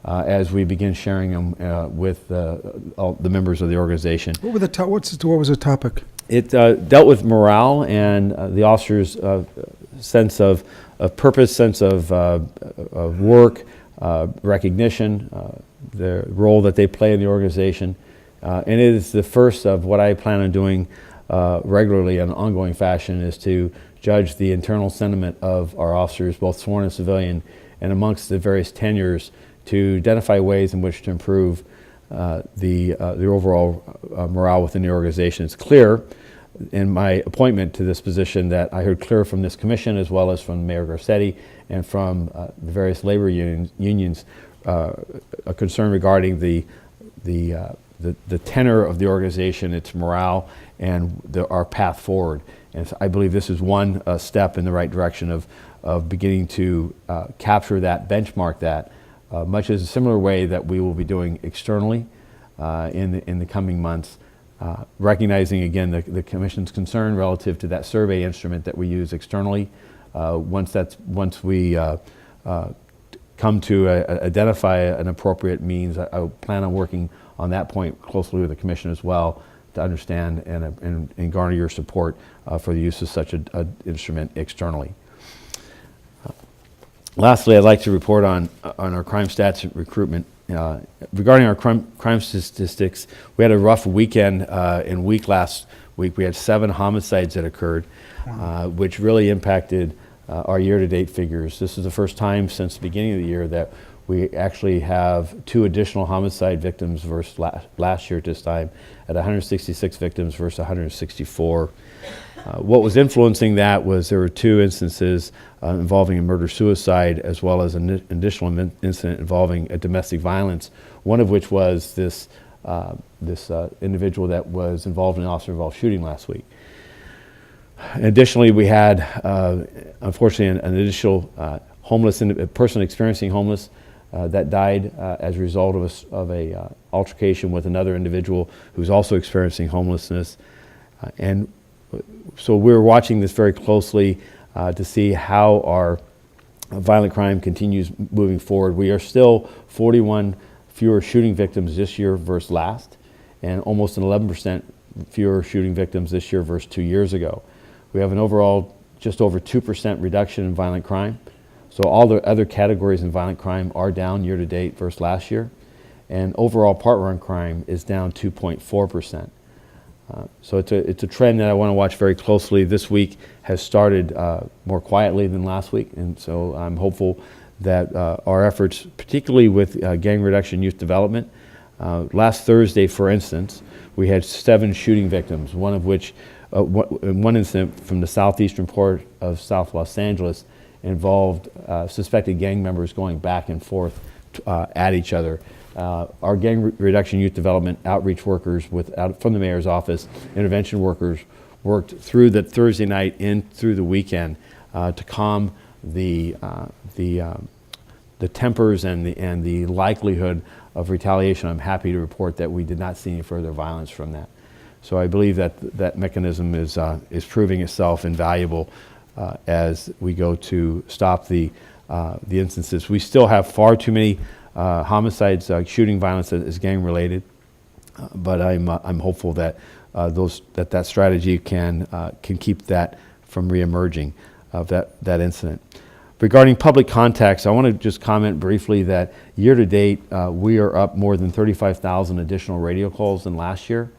[SPEAKER 19] as we begin sharing them with all the members of the organization.
[SPEAKER 1] What was the topic?
[SPEAKER 19] It dealt with morale and the officers' sense of purpose, sense of work, recognition, the role that they play in the organization. And it is the first of what I plan on doing regularly in an ongoing fashion, is to judge the internal sentiment of our officers, both sworn and civilian, and amongst the various tenures, to identify ways in which to improve the overall morale within the organization. It's clear in my appointment to this position that I heard clear from this commission, as well as from Mayor Garcetti and from the various labor unions, a concern regarding the tenor of the organization, its morale, and our path forward. And so I believe this is one step in the right direction of beginning to capture that, benchmark that, much as a similar way that we will be doing externally in the coming months, recognizing again the Commission's concern relative to that survey instrument that we use externally. Once we come to identify an appropriate means, I plan on working on that point closely with the Commission as well, to understand and garner your support for the use of such an instrument externally. Lastly, I'd like to report on our crime stats and recruitment. Regarding our crime statistics, we had a rough weekend and week last week. We had 7 homicides that occurred, which really impacted our year-to-date figures. This is the first time since the beginning of the year that we actually have 2 additional homicide victims versus last year at this time, at 166 victims versus 164. What was influencing that was there were 2 instances involving a murder-suicide, as well as an additional incident involving a domestic violence, one of which was this individual that was involved in an officer-involved shooting last week. Additionally, we had, unfortunately, an additional a person experiencing homeless that died as a result of a altercation with another individual who's also experiencing homelessness. And so we're watching this very closely to see how our violent crime continues moving forward. We are still 41 fewer shooting victims this year versus last, and almost an 11% fewer shooting victims this year versus 2 years ago. We have an overall just over 2% reduction in violent crime. So all the other categories in violent crime are down year to date versus last year. And overall part run crime is down 2.4%. So it's a trend that I want to watch very closely. This week has started more quietly than last week, and so I'm hopeful that our efforts, particularly with gang reduction youth development, last Thursday, for instance, we had 7 shooting victims, one of which, one incident from the southeastern part of South Los Angeles involved suspected gang members going back and forth at each other. Our gang reduction youth development outreach workers from the mayor's office, intervention workers, worked through the Thursday night in through the weekend to calm the tempers and the likelihood of retaliation. I'm happy to report that we did not see any further violence from that. So I believe that mechanism is proving itself invaluable as we go to stop the instances. We still have far too many homicides, shooting violence that is gang related, but I'm hopeful that that strategy can keep that from reemerging of that incident. Regarding public contacts, I want to just comment briefly that year to date we are up more than 35,000 additional radio calls than last year,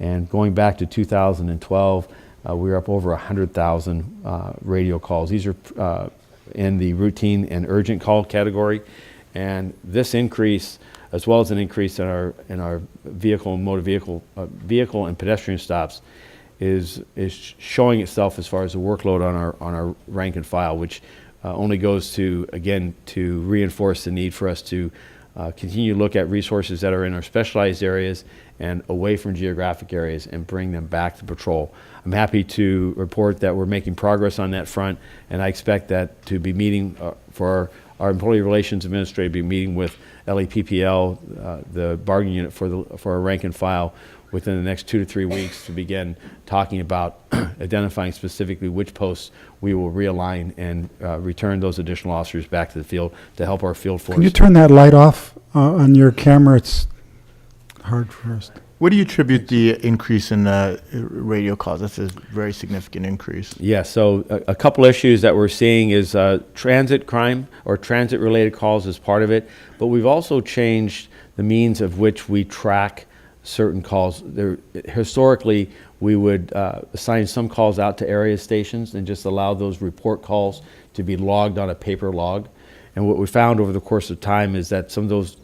[SPEAKER 19] and going back to 2012, we were up over 100,000 radio calls. These are in the routine and urgent call category. And this increase, as well as an increase in our vehicle and motor vehicle and pedestrian stops, is showing itself as far as the workload on our rank and file, which only goes to reinforce the need for us to continue to look at resources that are in our specialized areas and away from geographic areas and bring them back to patrol. I'm happy to report that we're making progress on that front, and I expect that to be meeting for our Employee Relations Administrator, be meeting with LAPPL, the bargaining unit for our rank and file, within the next 2 to 3 weeks to begin talking about identifying specifically which posts we will realign and return those additional officers back to the field to help our field force.
[SPEAKER 1] Can you turn that light off on your camera? It's hard for us.
[SPEAKER 4] What do you attribute the increase in radio calls? That's a very significant increase.
[SPEAKER 19] Yeah, so a couple issues that we're seeing is transit crime or transit-related calls is part of it, but we've also changed the means of which we track certain calls. Historically, we would assign some calls out to area stations and just allow those report calls to be logged on a paper log. And what we found over the course of time is that some of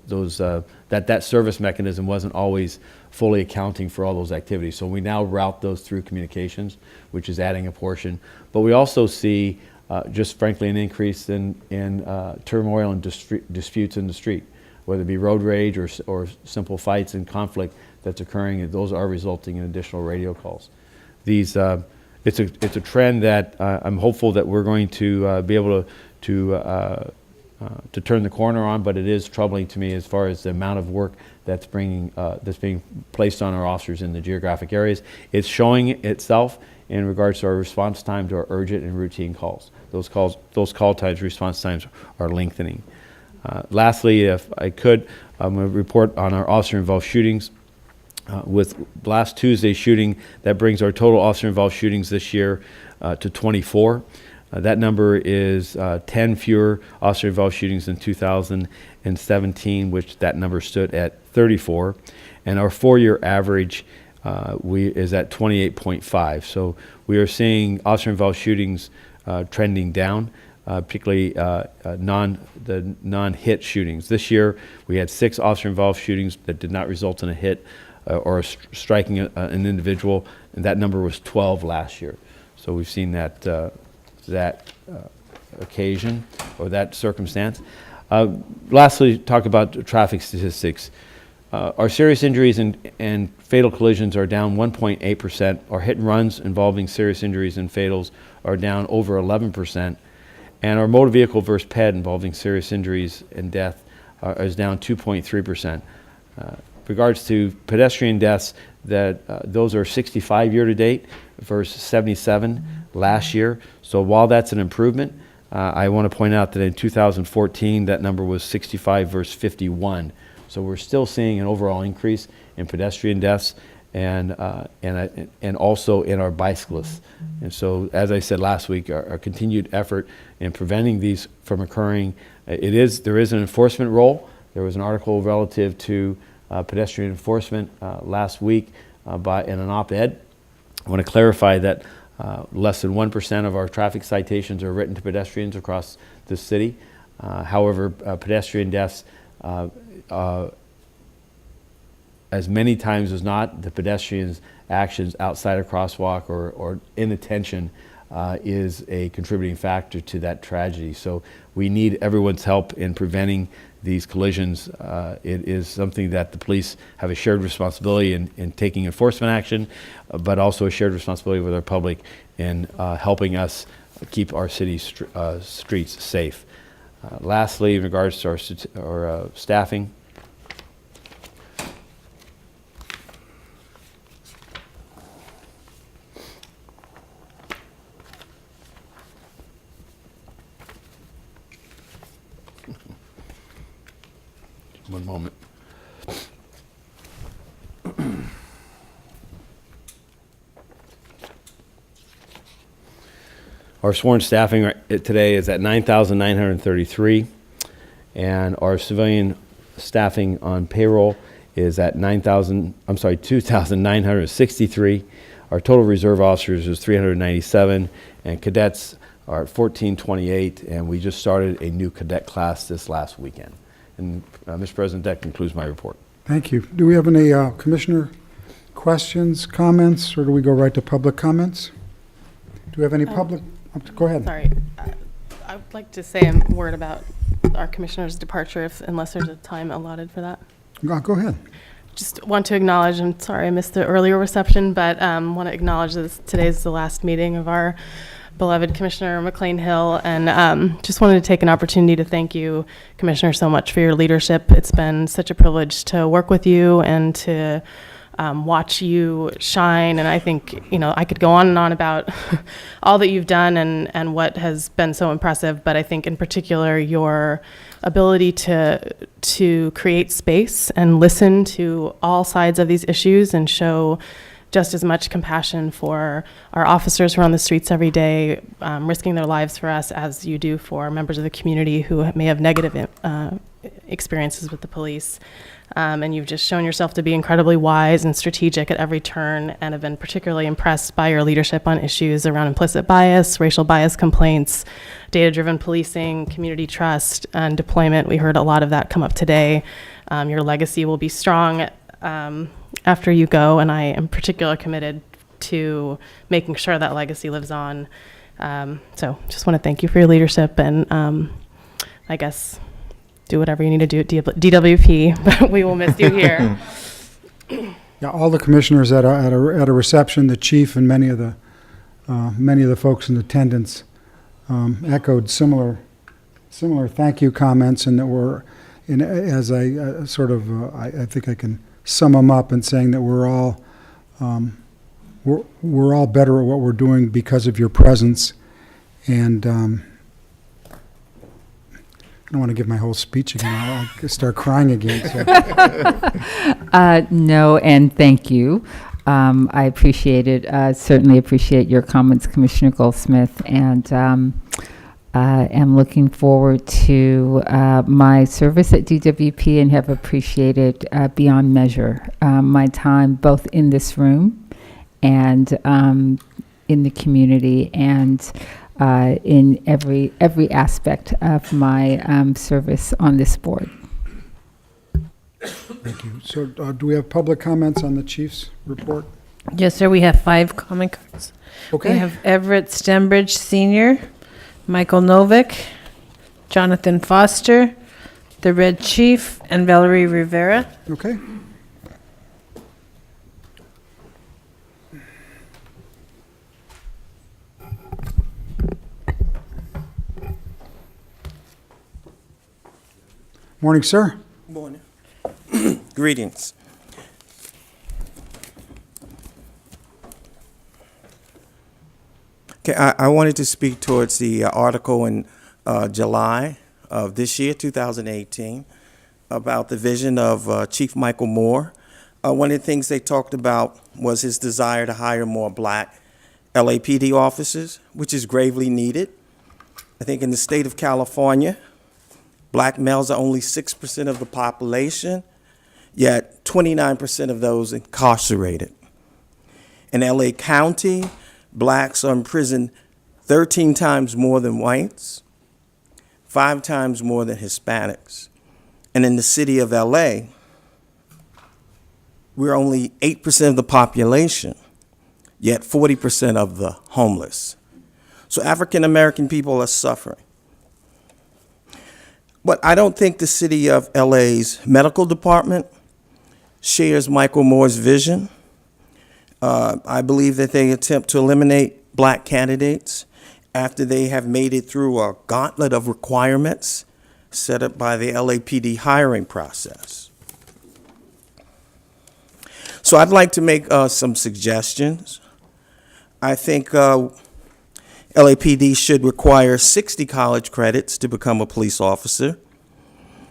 [SPEAKER 19] that service mechanism wasn't always fully accounting for all those activities. So we now route those through communications, which is adding a portion. But we also see, just frankly, an increase in turmoil and disputes in the street, whether it be road rage or simple fights and conflict that's occurring, and those are resulting in additional radio calls. It's a trend that I'm hopeful that we're going to be able to turn the corner on, but it is troubling to me as far as the amount of work that's being placed on our officers in the geographic areas. It's showing itself in regards to our response time to our urgent and routine calls. Those call times, response times are lengthening. Lastly, if I could, I'm going to report on our officer-involved shootings. With last Tuesday's shooting, that brings our total officer-involved shootings this year to 24. That number is 10 fewer officer-involved shootings than 2017, which that number stood at 34. And our 4-year average is at 28.5. So we are seeing officer-involved shootings trending down, particularly the non-hit shootings. This year, we had 6 officer-involved shootings that did not result in a hit or striking an individual, and that number was 12 last year. So we've seen that occasion or that circumstance. Lastly, talk about traffic statistics. Our serious injuries and fatal collisions are down 1.8%. Our hit and runs involving serious injuries and fatals are down over 11%. And our motor vehicle versus PED involving serious injuries and death is down 2.3%. Regards to pedestrian deaths, those are 65 year to date versus 77 last year. So while that's an improvement, I want to point out that in 2014 that number was 65 versus 51. So we're still seeing an overall increase in pedestrian deaths, and also in our bicyclists. And so, as I said last week, our continued effort in preventing these from occurring, there is an enforcement role. There was an article relative to pedestrian enforcement last week in an op-ed. I want to clarify that less than 1% of our traffic citations are written to pedestrians across the city. However, pedestrian deaths, as many times as not, the pedestrian's actions outside a crosswalk or inattention is a contributing factor to that tragedy. So we need everyone's help in preventing these collisions. It is something that the police have a shared responsibility in taking enforcement action, but also a shared responsibility with our public in helping us keep our city streets safe. Lastly, in regards to our staffing, one moment. Our sworn staffing today is at 9,933, and our civilian staffing on payroll is at 2,963. Our total reserve officers is 397, and cadets are at 1,428, and we just started a new cadet class this last weekend. And Mr. President, that concludes my report.
[SPEAKER 1] Thank you. Do we have any commissioner questions, comments, or do we go right to public comments? Do we have any public? Go ahead.
[SPEAKER 9] Sorry. I would like to say a word about our commissioner's departure, unless there's a time allotted for that.
[SPEAKER 1] Go ahead.
[SPEAKER 9] Just want to acknowledge, I'm sorry I missed the earlier reception, but want to acknowledge that today's the last meeting of our beloved Commissioner McLean Hill, and just wanted to take an opportunity to thank you, Commissioner, so much for your leadership. It's been such a privilege to work with you and to watch you shine, and I think, I could go on and on about all that you've done and what has been so impressive, but I think in particular your ability to create space and listen to all sides of these issues and show just as much compassion for our officers who are on the streets every day, risking their lives for us, as you do for members of the community who may have negative experiences with the police. And you've just shown yourself to be incredibly wise and strategic at every turn, and have been particularly impressed by your leadership on issues around implicit bias, racial bias complaints, data-driven policing, community trust, and deployment. We heard a lot of that come up today. Your legacy will be strong after you go, and I am particularly committed to making sure that legacy lives on. So just want to thank you for your leadership, and I guess do whatever you need to do at DWP, but we will miss you here.
[SPEAKER 1] Yeah, all the commissioners at a reception, the chief and many of the folks in attendance echoed similar thank you comments, and that were, as I I think I can sum them up in saying that we're all better at what we're doing because of your presence, and I don't want to give my whole speech again. I'll start crying again. So.
[SPEAKER 7] No, and thank you. I appreciate it. Certainly appreciate your comments, Commissioner Goldsmith, and am looking forward to my service at DWP, and have appreciated beyond measure my time both in this room and in the community, and in every aspect of my service on this board.
[SPEAKER 1] Thank you. So do we have public comments on the chief's report?
[SPEAKER 2] Yes, sir. We have 5 comment cards.
[SPEAKER 1] Okay.
[SPEAKER 2] We have Everett Stembridge Sr., Michael Novick, Jonathan Foster, the Red Chief, and Valerie Rivera.
[SPEAKER 1] Okay. Morning, sir.
[SPEAKER 20] Morning. Greetings. Okay, I wanted to speak towards the article in July of this year, 2018, about the vision of Chief Michael Moore One of the things they talked about was his desire to hire more black LAPD officers, which is gravely needed. I think in the state of California, black males are only 6% of the population, yet 29% of those incarcerated. In LA County, blacks are in prison 13 times more than whites, 5 times more than Hispanics. And in the city of LA, we're only 8% of the population, yet 40% of the homeless. So African American people are suffering. But I don't think the city of LA's medical department shares Michael Moore's vision. I believe that they attempt to eliminate black candidates after they have made it through a gauntlet of requirements set up by the LAPD hiring process. So I'd like to make some suggestions. I think LAPD should require 60 college credits to become a police officer.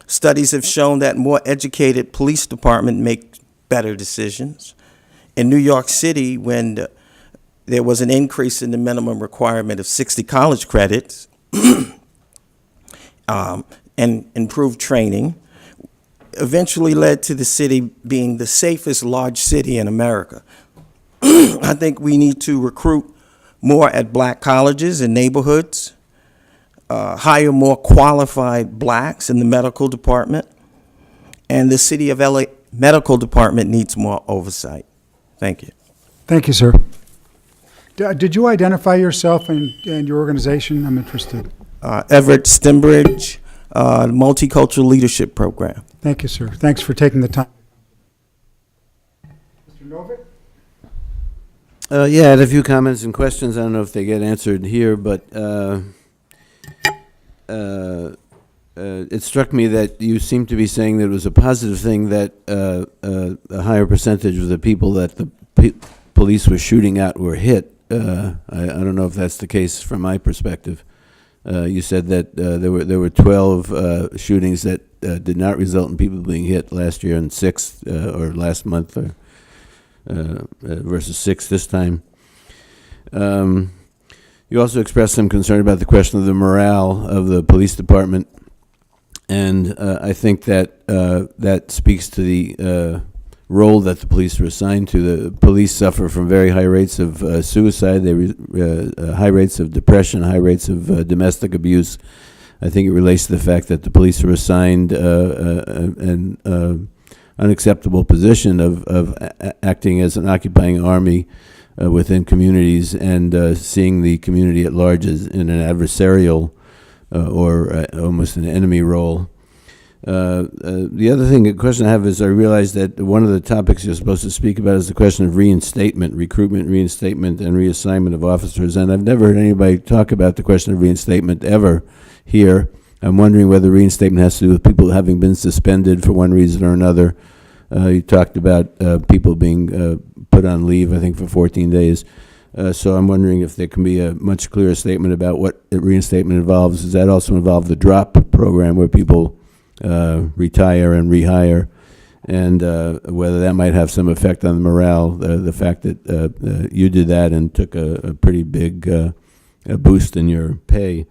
[SPEAKER 20] Studies have shown that more educated police department make better decisions. In New York City, when there was an increase in the minimum requirement of 60 college credits and improved training, eventually led to the city being the safest large city in America. I think we need to recruit more at black colleges and neighborhoods, hire more qualified blacks in the medical department, and the city of LA medical department needs more oversight. Thank you.
[SPEAKER 1] Thank you, sir. Did you identify yourself and your organization? I'm interested.
[SPEAKER 20] Everett Stembridge, Multicultural Leadership Program.
[SPEAKER 1] Thank you, sir. Thanks for taking the time. Mr. Novick?
[SPEAKER 5] Yeah, I had a few comments and questions. I don't know if they get answered here, but it struck me that you seem to be saying that it was a positive thing that a higher percentage of the people that the police were shooting at were hit. I don't know if that's the case from my perspective. You said that there were 12 shootings that did not result in people being hit last year, and 6 or last month, versus 6 this time. You also expressed some concern about the question of the morale of the police department, and I think that that speaks to the role that the police are assigned to. The police suffer from very high rates of suicide, high rates of depression, high rates of domestic abuse. I think it relates to the fact that the police are assigned an unacceptable position of acting as an occupying army within communities and seeing the community at large as in an adversarial or almost an enemy role. The other thing, a question I have is I realize that one of the topics you're supposed to speak about is the question of reinstatement, recruitment, reinstatement, and reassignment of officers. And I've never heard anybody talk about the question of reinstatement ever here. I'm wondering whether reinstatement has to do with people having been suspended for one reason or another. You talked about people being put on leave, I think, for 14 days. So I'm wondering if there can be a much clearer statement about what reinstatement involves. Does that also involve the DROP program where people retire and rehire, and whether that might have some effect on the morale, the fact that you did that and took a pretty big boost in your pay.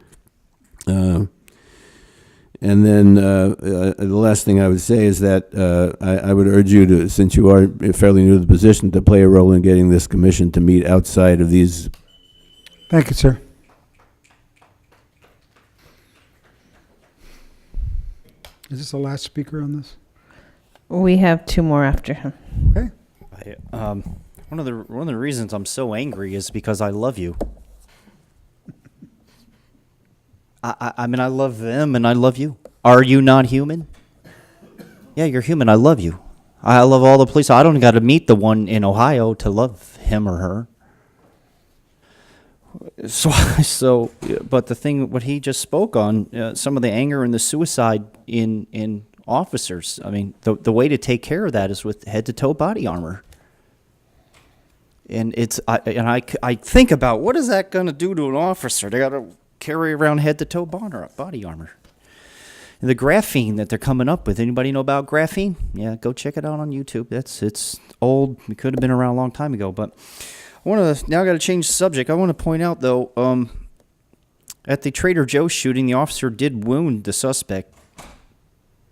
[SPEAKER 5] And then the last thing I would say is that I would urge you to, since you are fairly new to the position, to play a role in getting this commission to meet outside of these.
[SPEAKER 1] Thank you, sir. Is this the last speaker on this?
[SPEAKER 2] We have 2 more after him.
[SPEAKER 1] Okay.
[SPEAKER 6] One of the reasons I'm so angry is because I love you. I mean, I love them and I love you. Are you not human? Yeah, you're human. I love you. I love all the police. I don't got to meet the one in Ohio to love him or her. So, but the thing, what he just spoke on, some of the anger and the suicide in officers. I mean, the way to take care of that is with head-to-toe body armor. And I think about, what is that going to do to an officer? They got to carry around head-to-toe body armor. the graphene that they're coming up with. Anybody know about graphene? Yeah, go check it out on YouTube. It's old. It could have been around a long time ago. But I got to change the subject. I want to point out though, at the Trader Joe's shooting, the officer did wound the suspect,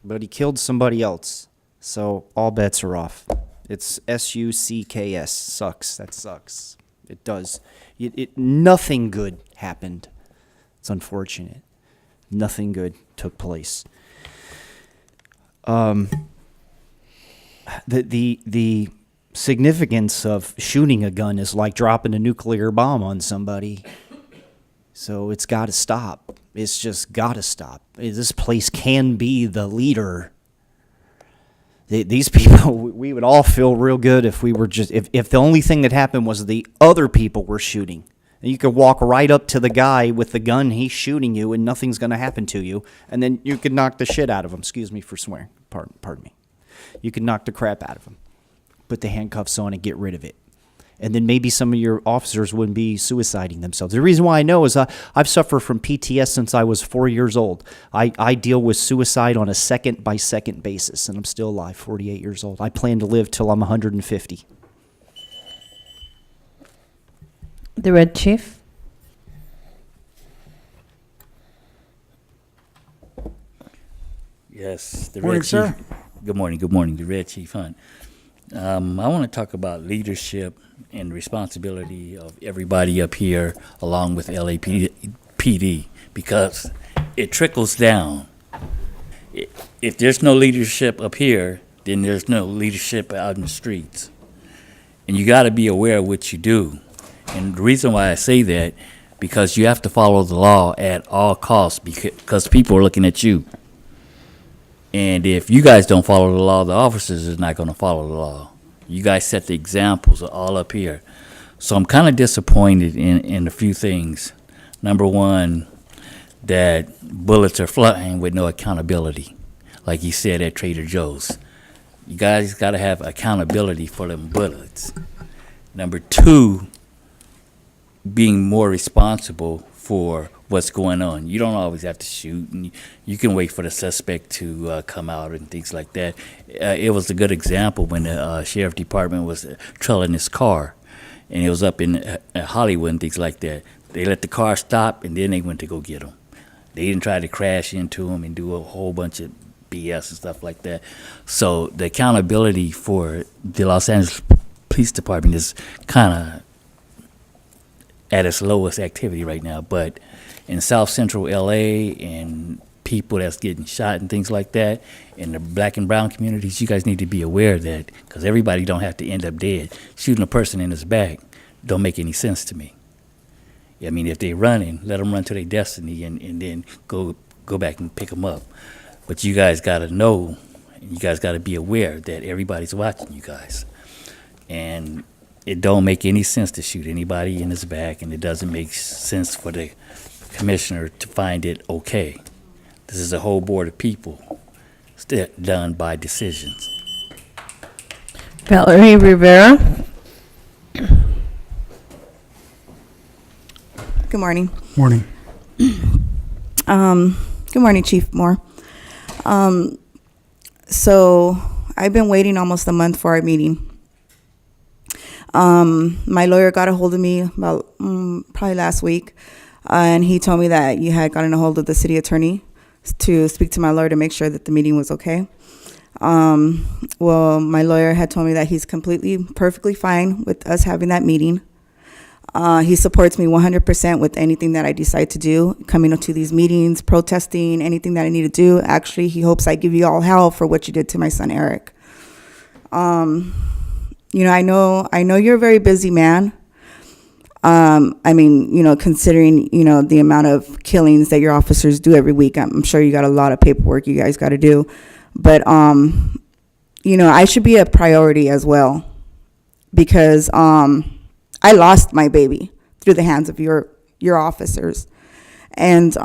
[SPEAKER 6] but he killed somebody else. So all bets are off. It's SUCKS. Sucks. That sucks. It does. Nothing good happened. It's unfortunate. Nothing good took place. The significance of shooting a gun is like dropping a nuclear bomb on somebody. So it's got to stop. It's just got to stop. This place can be the leader. These people, we would all feel real good if we were just, if the only thing that happened was the other people were shooting. And you could walk right up to the guy with the gun, he's shooting you, and nothing's going to happen to you. And then you could knock the shit out of him. Excuse me for swearing. Pardon me. You could knock the crap out of him. Put the handcuffs on and get rid of it. And then maybe some of your officers wouldn't be suiciding themselves. The reason why I know is I've suffered from PTS since I was 4 years old. I deal with suicide on a second-by-second basis, and I'm still alive, 48 years old. I plan to live till I'm 150.
[SPEAKER 2] The Red Chief.
[SPEAKER 21] Yes, the
[SPEAKER 1] Morning,
[SPEAKER 21] Red
[SPEAKER 1] sir.
[SPEAKER 21] Chief. Good morning, the Red Chief Hunt. I want to talk about leadership and responsibility of everybody up here along with LAPD because it trickles down. If there's no leadership up here, then there's no leadership out in the streets. And you got to be aware of what you do. And the reason why I say that, because you have to follow the law at all costs because people are looking at you. And if you guys don't follow the law, the officers is not going to follow the law. You guys set the examples all up here. So I'm kind of disappointed in a few things. Number one, that bullets are flying with no accountability. Like you said at Trader Joe's. You guys got to have accountability for them bullets. Number two, being more responsible for what's going on. You don't always have to shoot, and you can wait for the suspect to come out and things like that. It was a good example when the sheriff department was trailing his car, and it was up in Hollywood and things like that. They let the car stop, and then they went to go get him. They didn't try to crash into him and do a whole bunch of BS and stuff like that. So the accountability for the Los Angeles Police Department is kind of at its lowest activity right now. But in South Central LA and people that's getting shot and things like that, in the black and brown communities, you guys need to be aware of that because everybody don't have to end up dead. Shooting a person in his back don't make any sense to me. I mean, if they're running, let them run to their destiny and then go back and pick them up. But you guys got to know, you guys got to be aware that everybody's watching you guys. And it don't make any sense to shoot anybody in his back, and it doesn't make sense for the commissioner to find it okay. This is a whole board of people done by decisions.
[SPEAKER 2] Valerie Rivera.
[SPEAKER 22] Good morning.
[SPEAKER 1] Morning.
[SPEAKER 22] Good morning, Chief Moore. So I've been waiting almost a month for our meeting. My lawyer got a hold of me about probably last week, and he told me that you had gotten a hold of the city attorney to speak to my lawyer to make sure that the meeting was okay. Well, my lawyer had told me that he's perfectly fine with us having that meeting. He supports me 100% with anything that I decide to do, coming to these meetings, protesting, anything that I need to do. Actually, he hopes I give you all hell for what you did to my son, Eric. You know, I know you're a very busy man. I mean, you know, considering, you know, the amount of killings that your officers do every week, I'm sure you got a lot of paperwork you guys got to do. But, you know, I should be a priority as well because I lost my baby through the hands of your officers. And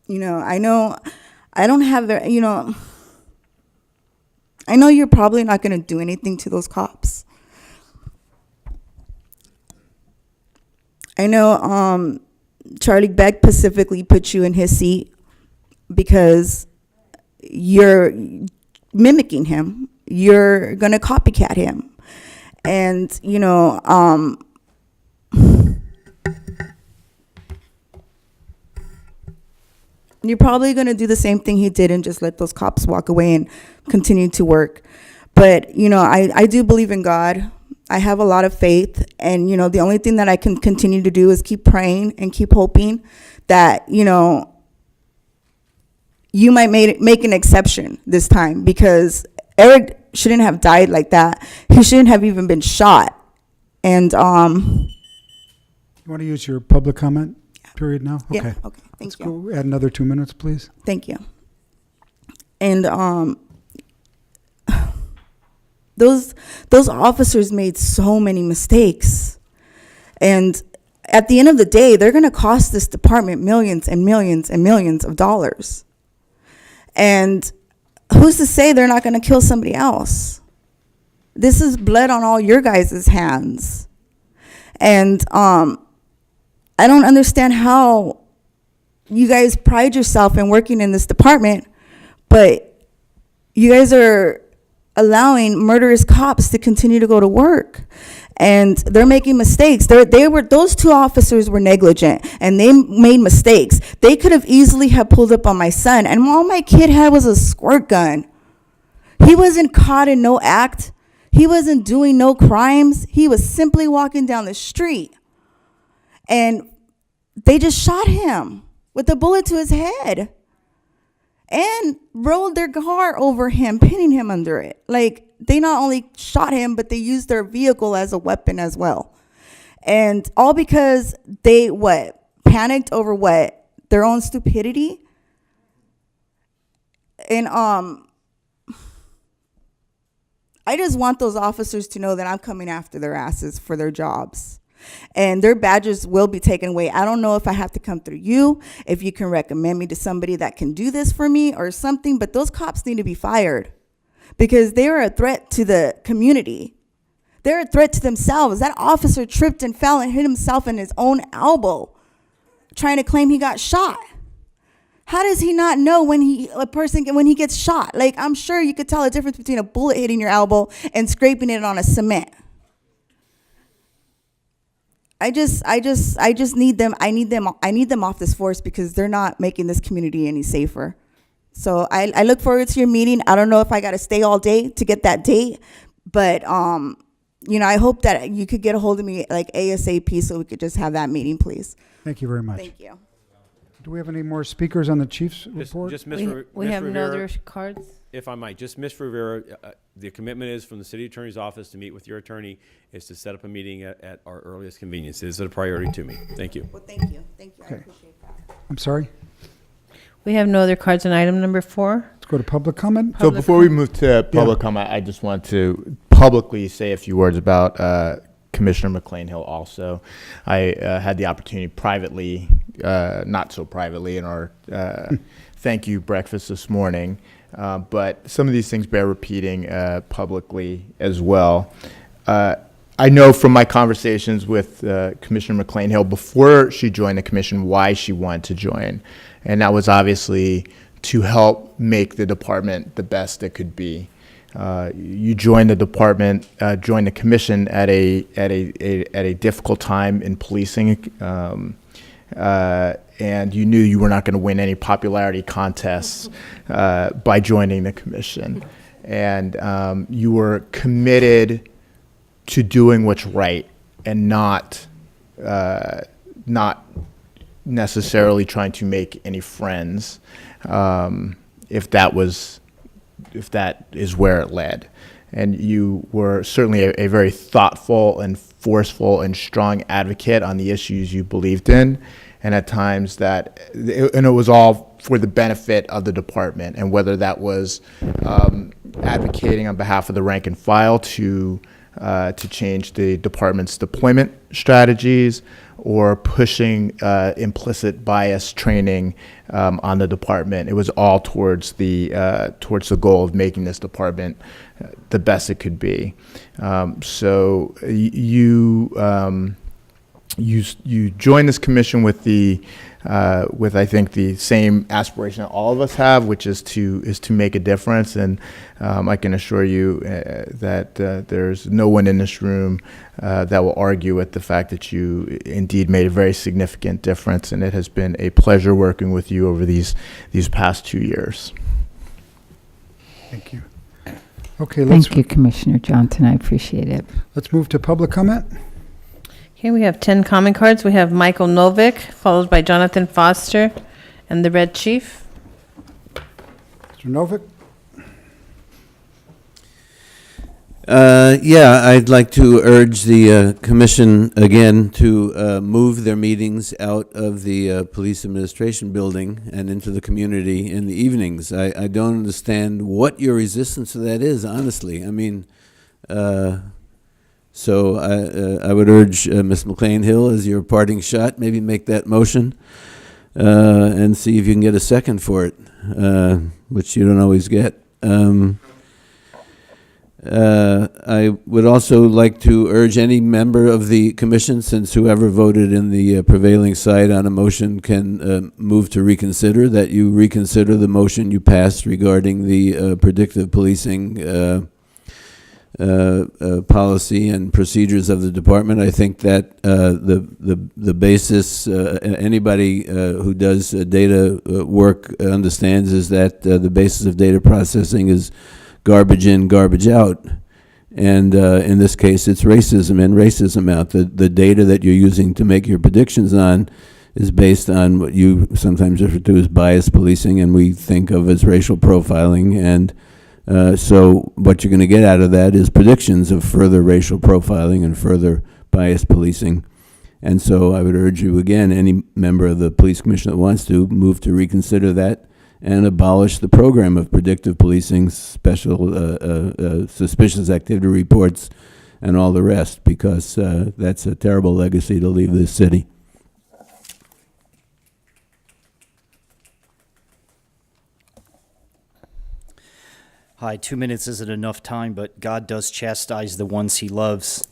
[SPEAKER 22] you know, I don't have the, you know, I know you're probably not going to do anything to those cops. I know Charlie Beck specifically put you in his seat because you're mimicking him. You're going to copycat him. And, you know, you're probably going to do the same thing he did and just let those cops walk away and continue to work. But, you know, I do believe in God. I have a lot of faith. And, you know, the only thing that I can continue to do is keep praying and keep hoping that, you know, you might make an exception this time, because Eric shouldn't have died like that. He shouldn't have even been shot. And
[SPEAKER 1] You want to use your public comment period now? Okay.
[SPEAKER 22] Yeah, okay, thank you.
[SPEAKER 1] Go add another 2 minutes, please.
[SPEAKER 22] Thank you. And those officers made so many mistakes. And at the end of the day, they're going to cost this department millions and millions and millions of dollars. And who's to say they're not going to kill somebody else? This is blood on all your guys' hands. And I don't understand how you guys pride yourself in working in this department, but you guys are allowing murderous cops to continue to go to work. And they're making mistakes. Those two officers were negligent, and they made mistakes. They could have easily have pulled up on my son, and all my kid had was a squirt gun. He wasn't caught in no act. He wasn't doing no crimes. He was simply walking down the street, and they just shot him with a bullet to his head and rolled their car over him, pinning him under it. Like, they not only shot him, but they used their vehicle as a weapon as well. And all because they, panicked over their own stupidity? And I just want those officers to know that I'm coming after their asses for their jobs. And their badges will be taken away. I don't know if I have to come through you, if you can recommend me to somebody that can do this for me or something, but those cops need to be fired because they are a threat to the community. They're a threat to themselves. That officer tripped and fell and hit himself in his own elbow trying to claim he got shot. How does he not know when he gets shot? Like, I'm sure you could tell the difference between a bullet hitting your elbow and scraping it on a cement. I just need them. I need them off this force because they're not making this community any safer. So I look forward to your meeting. I don't know if I got to stay all day to get that date, but you know, I hope that you could get a hold of me like ASAP so we could just have that meeting, please.
[SPEAKER 1] Thank you very much.
[SPEAKER 22] Thank you.
[SPEAKER 1] Do we have any more speakers on the chief's report?
[SPEAKER 2] We have no other cards.
[SPEAKER 19] If I might, just Ms. Rivera, the commitment is from the city attorney's office to meet with your attorney is to set up a meeting at our earliest convenience. It is a priority to me. Thank you.
[SPEAKER 22] Well, thank you. Thank you.
[SPEAKER 1] Okay.
[SPEAKER 22] I appreciate that.
[SPEAKER 1] I'm sorry?
[SPEAKER 2] We have no other cards on item number 4.
[SPEAKER 1] Let's go to public comment.
[SPEAKER 4] So before we move to public comment, I just want to publicly say a few words about Commissioner McLean-Hill also. I had the opportunity privately, not so privately, in our thank you breakfast this morning, but some of these things bear repeating publicly as well. I know from my conversations with Commissioner McLean-Hill before she joined the commission why she wanted to join, and that was obviously to help make the department the best it could be. You joined the department, joined the commission at a difficult time in policing, and you knew you were not going to win any popularity contests by joining the commission, and you were committed to doing what's right and not necessarily trying to make any friends, if that is where it led. And you were certainly a very thoughtful and forceful and strong advocate on the issues you believed in, and at times and it was all for the benefit of the department, and whether that was advocating on behalf of the rank and file to change the department's deployment strategies, or pushing implicit bias training on the department. It was all towards the goal of making this department the best it could be. So you you join this commission with with I think the same aspiration that all of us have, which is to make a difference. And I can assure you that there's no one in this room that will argue with the fact that you indeed made a very significant difference. And it has been a pleasure working with you over these past 2 years.
[SPEAKER 1] Thank you. Okay, let's
[SPEAKER 7] Thank you, Commissioner Johnson. I appreciate it.
[SPEAKER 1] let's move to public comment.
[SPEAKER 2] Okay, we have 10 comment cards. We have Michael Novick, followed by Jonathan Foster, and the Red Chief.
[SPEAKER 1] Mr. Novick?
[SPEAKER 5] Yeah, I'd like to urge the commission again to move their meetings out of the police administration building and into the community in the evenings. I don't understand what your resistance to that is, honestly. I mean, so I would urge Ms. McLean-Hill, as your parting shot, maybe make that motion and see if you can get a second for it, which you don't always get. I would also like to urge any member of the commission, since whoever voted in the prevailing side on a motion can move to reconsider, that you reconsider the motion you passed regarding the predictive policing policy and procedures of the department. I think that the basis anybody who does data work understands is that the basis of data processing is garbage in, garbage out. And in this case, it's racism in, racism out. The data that you're using to make your predictions on is based on what you sometimes refer to as bias policing, and we think of as racial profiling. And so what you're going to get out of that is predictions of further racial profiling and further bias policing. And so I would urge you again, any member of the police commission that wants to, move to reconsider that and abolish the program of predictive policing, special suspicious activity reports, and all the rest, because that's a terrible legacy to leave this city.
[SPEAKER 6] Hi, 2 minutes isn't enough time, but God does chastise the ones he loves.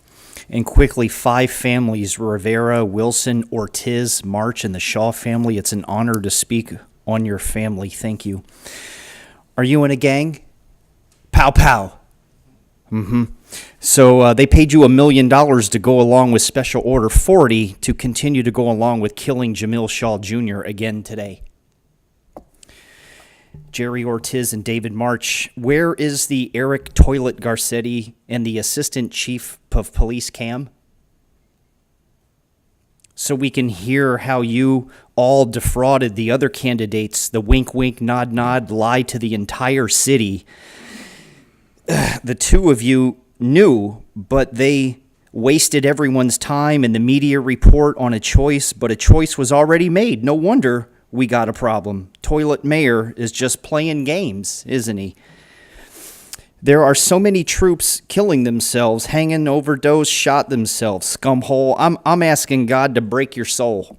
[SPEAKER 6] And quickly, 5 families, Rivera, Wilson, Ortiz, March, and the Shaw family. It's an honor to speak on your family. Thank you. Are you in a gang? Pow pow. So they paid you $1 million to go along with Special Order 40 to continue to go along with killing Jamil Shaw Jr. again today. Jerry Ortiz and David March, where is the Eric Toilet Garcetti and the Assistant Chief of Police Cam? So we can hear how you all defrauded the other candidates, the wink, wink, nod, nod, lie to the entire city. The two of you knew, but they wasted everyone's time and the media report on a choice, but a choice was already made. No wonder we got a problem. Toilet Mayor is just playing games, isn't he? There are so many troops killing themselves, hanging, overdose, shot themselves, scumhole. I'm asking God to break your soul.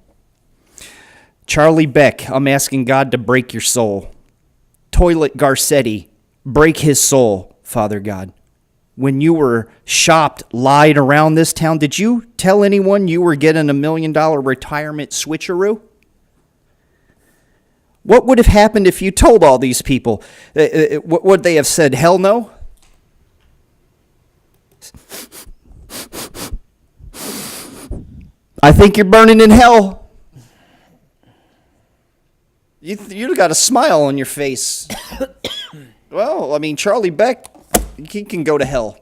[SPEAKER 6] Charlie Beck, I'm asking God to break your soul. Toilet Garcetti, break his soul, Father God. When you were shopped, lied around this town, did you tell anyone you were getting $1 million retirement switcheroo? What would have happened if you told all these people? Would they have said, hell no? I think you're burning in hell. You got a smile on your face. Well, I mean, Charlie Beck, he can go to hell.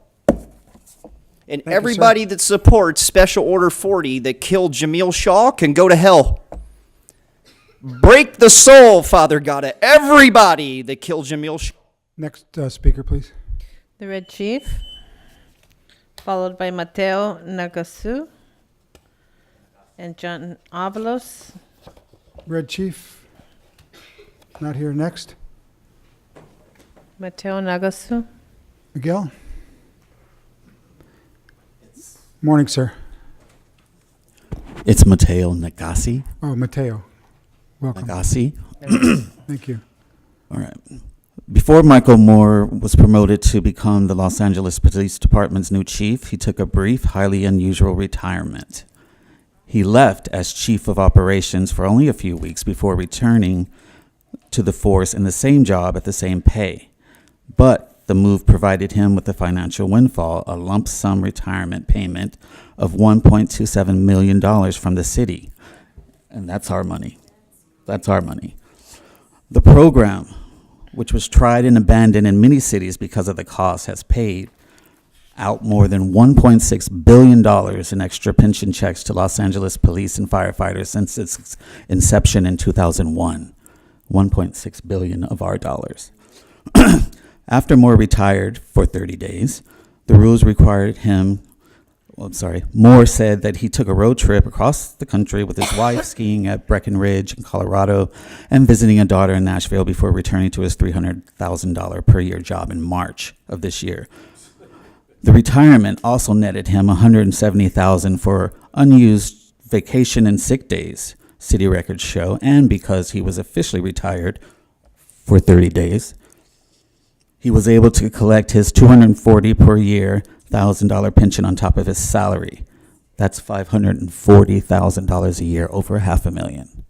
[SPEAKER 6] And everybody that supports Special Order 40 that killed Jamil Shaw can go to hell. Break the soul, Father God, of everybody that killed Jamil Shaw.
[SPEAKER 1] Next speaker, please.
[SPEAKER 2] The Red Chief, followed by Mateo Nagasu and John Avalos.
[SPEAKER 1] Red Chief, not here. Next.
[SPEAKER 2] Mateo Nagasu.
[SPEAKER 1] Miguel. Morning, sir.
[SPEAKER 8] It's Mateo Nagasi.
[SPEAKER 1] Oh, Mateo. Welcome.
[SPEAKER 8] Nagasi.
[SPEAKER 1] Thank you.
[SPEAKER 8] All right. Before Michael Moore was promoted to become the Los Angeles Police Department's new chief, he took a brief, highly unusual retirement. He left as chief of operations for only a few weeks before returning to the force in the same job at the same pay. But the move provided him with a financial windfall, a lump sum retirement payment of $1.27 million from the city. And that's our money. That's our money. The program, which was tried and abandoned in many cities because of the cost, has paid out more than $1.6 billion in extra pension checks to Los Angeles police and firefighters since its inception in 2001. 1.6 billion of our dollars. After Moore retired for 30 days, the rules required him, Moore said that he took a road trip across the country with his wife skiing at Breckenridge in Colorado and visiting a daughter in Nashville before returning to his $300,000 per year job in March of this year. The retirement also netted him $170,000 for unused vacation and sick days, city records show, and because he was officially retired for 30 days, he was able to collect his $240 per year $1,000 pension on top of his salary. That's $540,000 a year, over $500,000.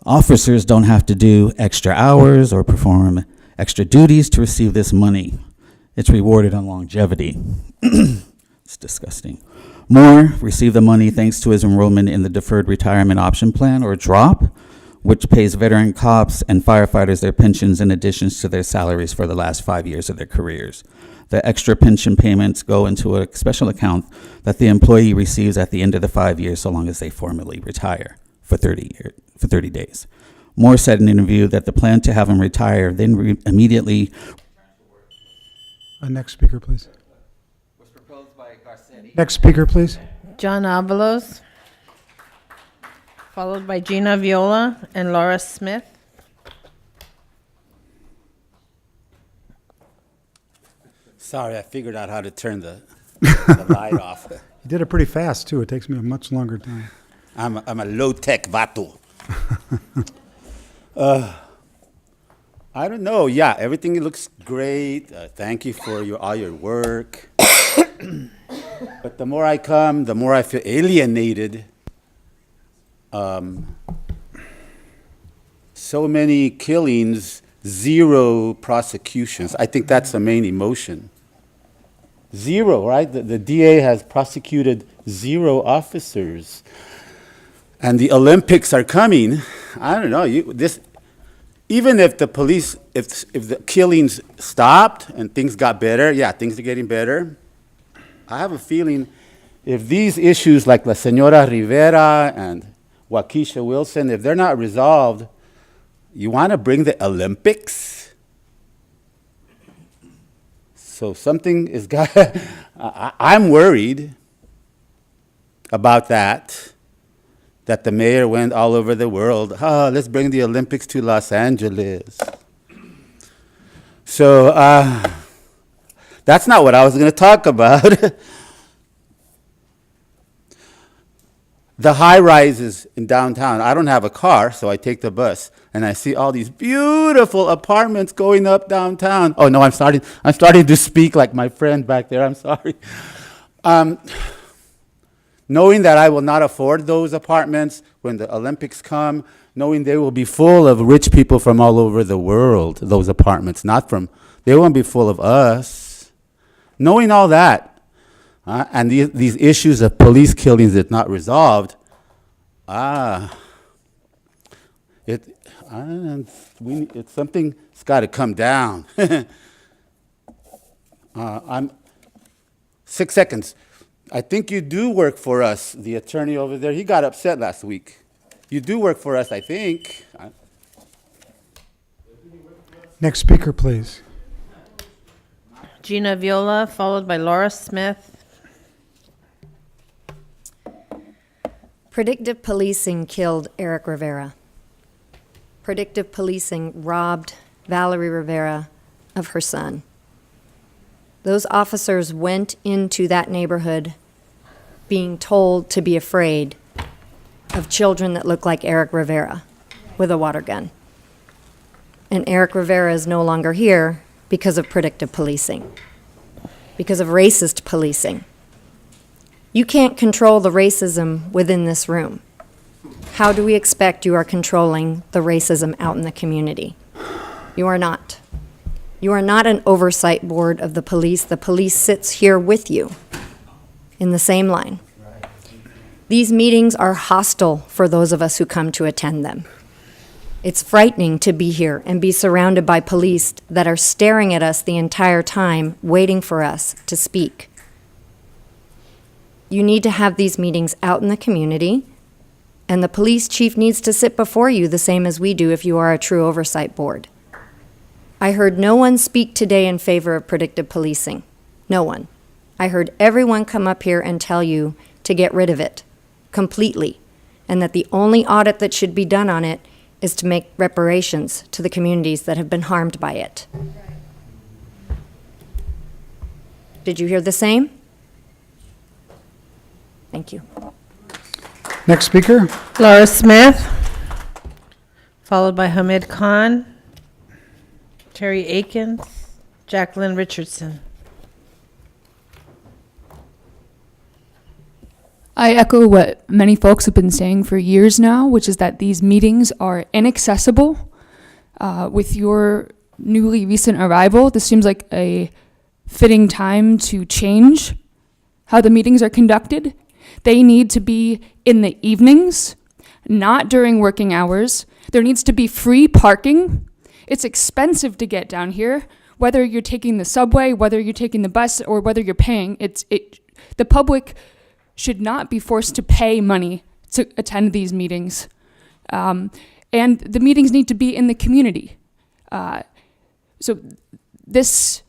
[SPEAKER 8] Officers don't have to do extra hours or perform extra duties to receive this money. It's rewarded on longevity. It's disgusting. Moore received the money thanks to his enrollment in the Deferred Retirement Option Plan, or DROP, which pays veteran cops and firefighters their pensions in addition to their salaries for the last 5 years of their careers. The extra pension payments go into a special account that the employee receives at the end of the 5 years, so long as they formally retire for 30 days. Moore said in an interview that the plan to have him retire, then immediately.
[SPEAKER 1] Next speaker, please. Next speaker, please.
[SPEAKER 2] John Avalos, followed by Gina Viola and Laura Smith.
[SPEAKER 14] Sorry, I figured out how to turn the light off.
[SPEAKER 1] You did it pretty fast, too. It takes me a much longer time.
[SPEAKER 14] I'm a low-tech vato. I don't know. Yeah, everything looks great. Thank you for all your work. But the more I come, the more I feel alienated. So many killings, zero prosecutions. I think that's the main emotion. Zero, right? The DA has prosecuted 0 officers. And the Olympics are coming. I don't know. Even if the police, if the killings stopped and things got better, yeah, things are getting better. I have a feeling if these issues like La Señora Rivera and Waukesha Wilson, if they're not resolved, you want to bring the Olympics? So something is got. I'm worried about that the mayor went all over the world. Let's bring the Olympics to Los Angeles. So that's not what I was going to talk about. The high rises in downtown. I don't have a car, so I take the bus, and I see all these beautiful apartments going up downtown. Oh no, I'm starting to speak like my friend back there. I'm sorry. Knowing that I will not afford those apartments when the Olympics come, knowing they will be full of rich people from all over the world, those apartments, they won't be full of us. Knowing all that, and these issues of police killings that not resolved, something's got to come down. 6 seconds. I think you do work for us, the attorney over there. He got upset last week. You do work for us, I think.
[SPEAKER 1] Next speaker, please.
[SPEAKER 2] Gina Viola, followed by Laura Smith.
[SPEAKER 11] Predictive policing killed Eric Rivera. Predictive policing robbed Valerie Rivera of her son. Those officers went into that neighborhood being told to be afraid of children that look like Eric Rivera with a water gun. And Eric Rivera is no longer here because of predictive policing, because of racist policing. You can't control the racism within this room. How do we expect you are controlling the racism out in the community? You are not. You are not an oversight board of the police. The police sits here with you in the same line. These meetings are hostile for those of us who come to attend them. It's frightening to be here and be surrounded by police that are staring at us the entire time, waiting for us to speak. You need to have these meetings out in the community, and the police chief needs to sit before you the same as we do if you are a true oversight board. I heard no one speak today in favor of predictive policing. No one. I heard everyone come up here and tell you to get rid of it completely, and that the only audit that should be done on it is to make reparations to the communities that have been harmed by it. Did you hear the same? Thank you.
[SPEAKER 1] Next speaker.
[SPEAKER 2] Laura Smith, followed by Hamid Khan, Terry Akins, Jacqueline Richardson.
[SPEAKER 15] I echo what many folks have been saying for years now, which is that these meetings are inaccessible. With your newly recent arrival, this seems like a fitting time to change how the meetings are conducted. They need to be in the evenings, not during working hours. There needs to be free parking. It's expensive to get down here, whether you're taking the subway, whether you're taking the bus, or whether you're paying. The public should not be forced to pay money to attend these meetings. And the meetings need to be in the community. So this...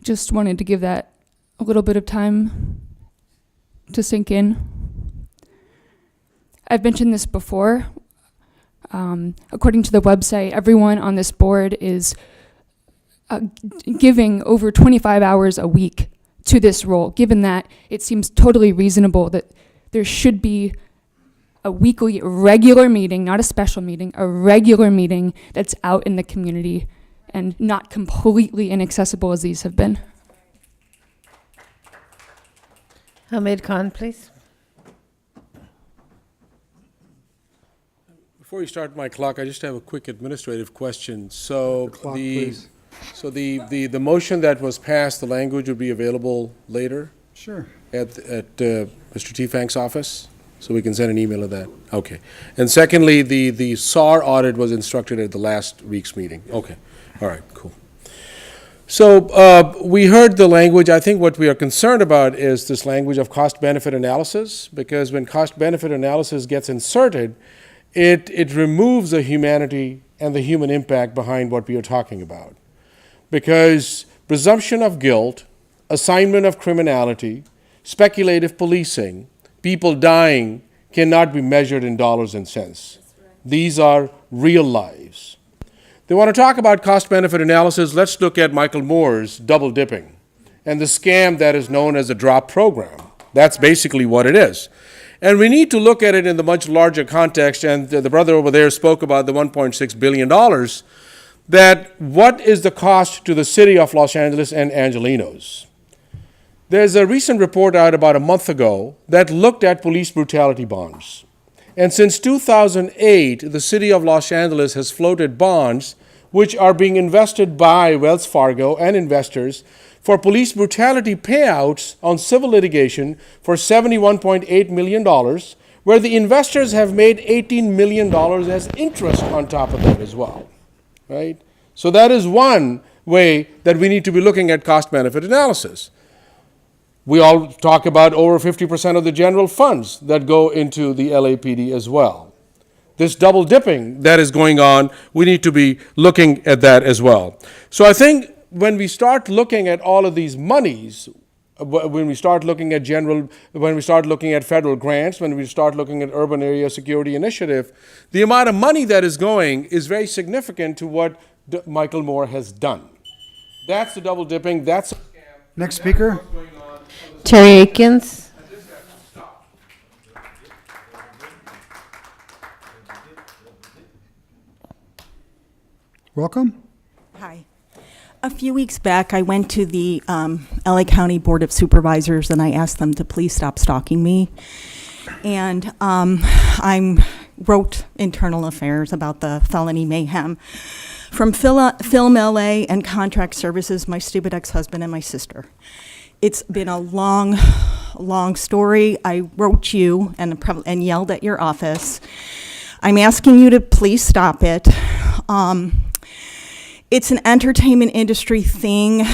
[SPEAKER 15] Just wanted to give that a little bit of time to sink in. I've mentioned this before. According to the website, everyone on this board is giving over 25 hours a week to this role. Given that, it seems totally reasonable that there should be a weekly regular meeting, not a special meeting, a regular meeting that's out in the community and not completely inaccessible as these have been.
[SPEAKER 2] Hamid Khan, please.
[SPEAKER 12] Before you start my clock, I just have a quick administrative question. So
[SPEAKER 1] please.
[SPEAKER 12] So the motion that was passed, the language would be available later?
[SPEAKER 1] Sure.
[SPEAKER 12] At Mr. T. Fank's office? So we can send an email of that? Okay. And secondly, the SAR audit was instructed at the last week's meeting? Okay. All right, cool. So we heard the language. I think what we are concerned about is this language of cost-benefit analysis, because when cost-benefit analysis gets inserted, it removes the humanity and the human impact behind what we are talking about. Because presumption of guilt, assignment of criminality, speculative policing, people dying cannot be measured in dollars and cents. These are real lives. They want to talk about cost-benefit analysis. Let's look at Michael Moore's double dipping and the scam that is known as the DROP program. That's basically what it is. And we need to look at it in the much larger context, and the brother over there spoke about the $1.6 billion, that what is the cost to the city of Los Angeles and Angelenos? There's a recent report out about a month ago that looked at police brutality bonds. And since 2008, the city of Los Angeles has floated bonds which are being invested by Wells Fargo and investors for police brutality payouts on civil litigation for $71.8 million, where the investors have made $18 million as interest on top of that as well, right? So that is one way that we need to be looking at cost-benefit analysis. We all talk about over 50% of the general funds that go into the LAPD as well. This double dipping that is going on, we need to be looking at that as well. So I think when we start looking at all of these monies, when we start looking at when we start looking at federal grants, when we start looking at urban area security initiative, the amount of money that is going is very significant to what Michael Moore has done. That's the double dipping. That's a scam.
[SPEAKER 1] Next speaker.
[SPEAKER 2] Terry Akins.
[SPEAKER 1] Welcome.
[SPEAKER 10] Hi. A few weeks back, I went to the LA County Board of Supervisors and I asked them to please stop stalking me. And I wrote internal affairs about the felony mayhem from Film LA and Contract Services, my stupid ex-husband and my sister. It's been a long, long story. I wrote you and yelled at your office. I'm asking you to please stop it. It's an entertainment industry thing,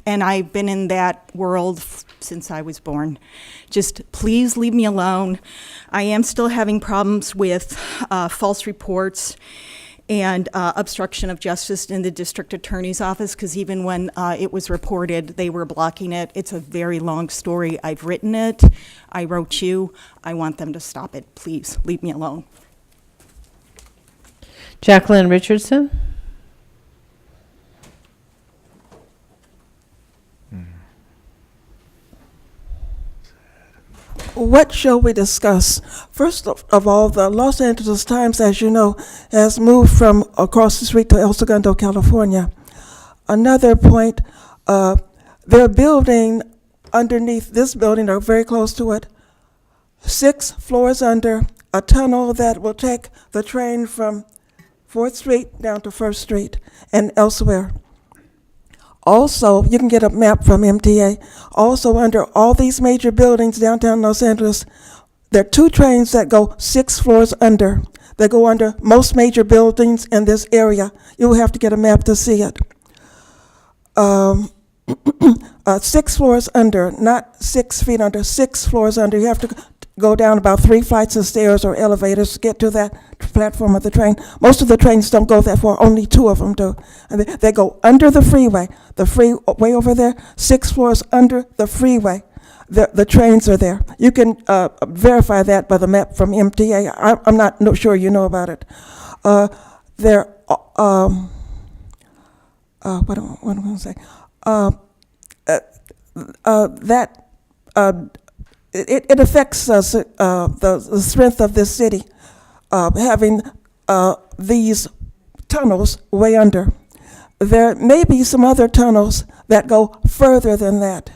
[SPEAKER 10] and I've been in that world since I was born. Just please leave me alone. I am still having problems with false reports and obstruction of justice in the district attorney's office, because even when it was reported, they were blocking it. It's a very long story. I've written it. I wrote you. I want them to stop it. Please leave me alone.
[SPEAKER 2] Jacqueline Richardson.
[SPEAKER 16] What shall we discuss? First of all, the Los Angeles Times, as you know, has moved from across the street to El Segundo, California. Another point, they're building underneath this building, or very close to it, 6 floors under, a tunnel that will take the train from 4th Street down to 1st Street and elsewhere. Also, you can get a map from MTA. Also, under all these major buildings downtown Los Angeles, there are 2 trains that go 6 floors under. They go under most major buildings in this area. You will have to get a map to see it. 6 floors under, not 6 feet under, 6 floors under. You have to go down about 3 flights of stairs or elevators to get to that platform of the train. Most of the trains don't go that far, only 2 of them do. And they go under the freeway over there, 6 floors under the freeway. The trains are there. You can verify that by the map from MTA. I'm not sure you know about it. What am I going to say? It affects us, the strength of this city, having these tunnels way under. There may be some other tunnels that go further than that.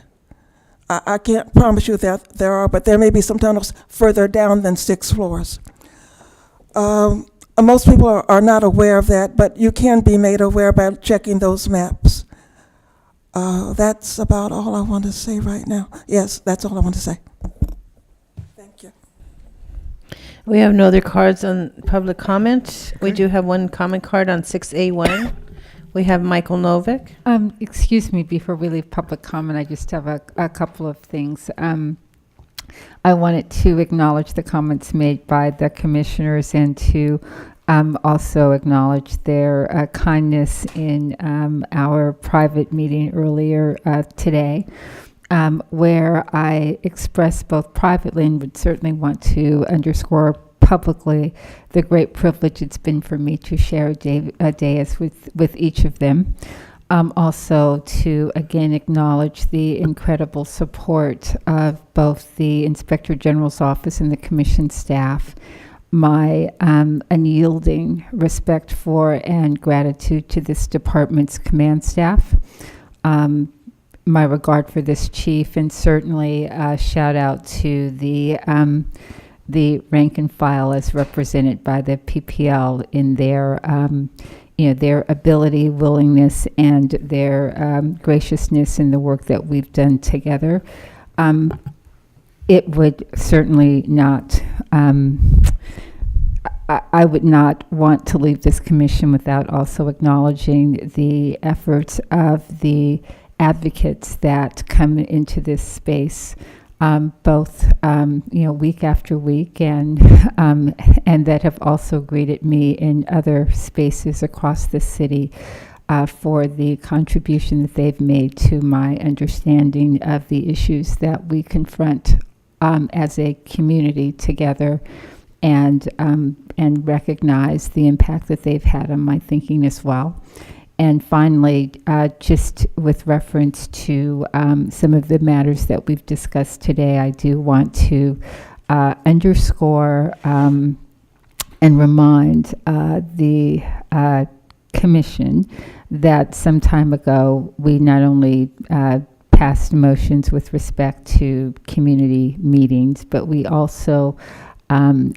[SPEAKER 16] I can't promise you that there are, but there may be some tunnels further down than 6 floors. Most people are not aware of that, but you can be made aware by checking those maps. That's about all I want to say right now. Yes, that's all I want to say. Thank you.
[SPEAKER 2] We have no other cards on public comment. We do have one comment card on 6A1. We have Michael Novick.
[SPEAKER 7] Excuse me, before we leave public comment, I just have a couple of things. I wanted to acknowledge the comments made by the commissioners and to also acknowledge their kindness in our private meeting earlier today, where I expressed both privately and would certainly want to underscore publicly the great privilege it's been for me to share a dais with each of them. Also to again acknowledge the incredible support of both the Inspector General's office and the Commission staff, my unyielding respect for and gratitude to this department's command staff, my regard for this chief, and certainly shout out to the rank and file as represented by the PPL in their their ability, willingness, and their graciousness in the work that we've done together. It would certainly not, I would not want to leave this commission without also acknowledging the efforts of the advocates that come into this space, both week after week, and that have also greeted me in other spaces across the city. for the contribution that they've made to my understanding of the issues that we confront as a community together, and recognize the impact that they've had on my thinking as well. And finally, just with reference to some of the matters that we've discussed today, I do want to underscore and remind the Commission that some time ago we not only passed motions with respect to community meetings, but we also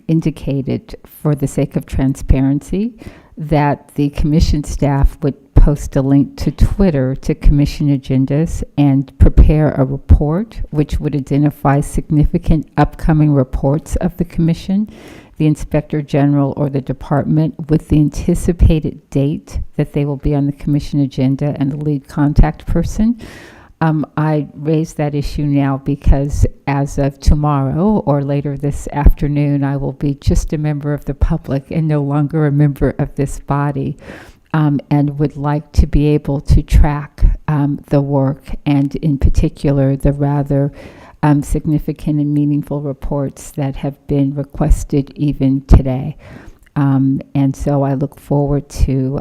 [SPEAKER 7] indicated, for the sake of transparency, that the Commission staff would post a link to Twitter to Commission agendas and prepare a report which would identify significant upcoming reports of the Commission, the Inspector General, or the Department, with the anticipated date that they will be on the Commission agenda and the lead contact person. I raise that issue now because as of tomorrow or later this afternoon, I will be just a member of the public and no longer a member of this body, and would like to be able to track the work, and in particular the rather significant and meaningful reports that have been requested even today. And so I look forward to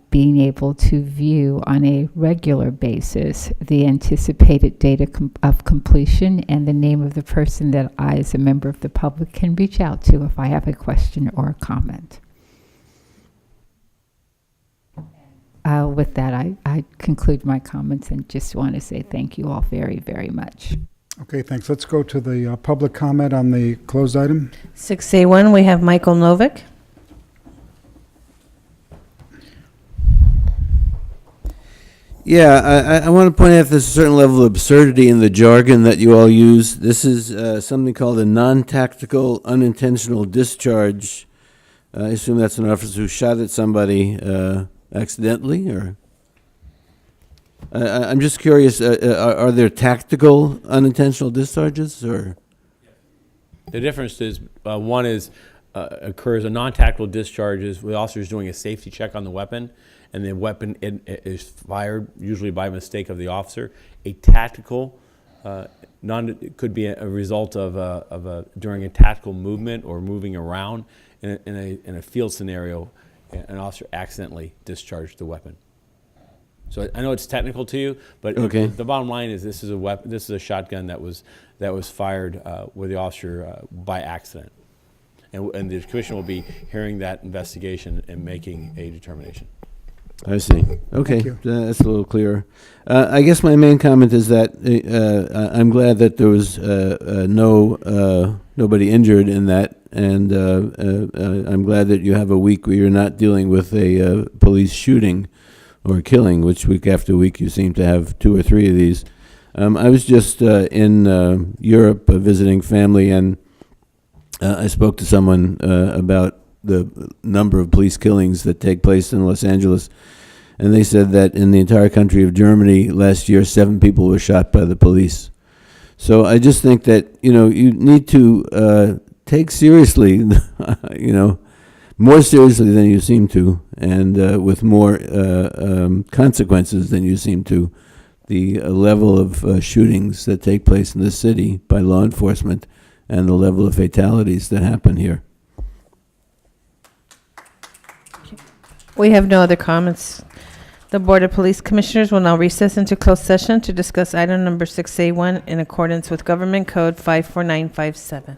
[SPEAKER 7] being able to view on a regular basis the anticipated date of completion and the name of the person that I, as a member of the public, can reach out to if I have a question or a comment. With that, I conclude my comments and just want to say thank you all very, very much.
[SPEAKER 1] Okay, thanks. Let's go to the public comment on the closed item.
[SPEAKER 2] 6A1, we have Michael Novick.
[SPEAKER 5] Yeah, I want to point out there's a certain level of absurdity in the jargon that you all use. This is something called a non-tactical unintentional discharge. I assume that's an officer who shot at somebody accidentally, or? I'm just curious, are there tactical unintentional discharges, or?
[SPEAKER 19] The difference is, one is, occurs a non-tactical discharge is the officer is doing a safety check on the weapon, and the weapon is fired, usually by mistake of the officer. A tactical, could be a result of during a tactical movement or moving around in a field scenario, an officer accidentally discharged the weapon. So I know it's technical to you, but
[SPEAKER 5] okay.
[SPEAKER 19] The bottom line is this is a weapon. This is a shotgun that was fired with the officer by accident, and the commission will be hearing that investigation and making a determination.
[SPEAKER 5] I see. Okay, that's a little clearer. I guess my main comment is that I'm glad that there was nobody injured in that, and I'm glad that you have a week where you're not dealing with a police shooting or killing, which week after week you seem to have 2 or 3 of these. I was just in Europe visiting family, and I spoke to someone about the number of police killings that take place in Los Angeles, and they said that in the entire country of Germany last year, 7 people were shot by the police. So I just think that, you need to take seriously, more seriously than you seem to, and with more consequences than you seem to, the level of shootings that take place in this city by law enforcement and the level of fatalities that happen here.
[SPEAKER 2] We have no other comments. The Board of Police Commissioners will now recess into closed session to discuss item number 6A1 in accordance with Government Code 54957.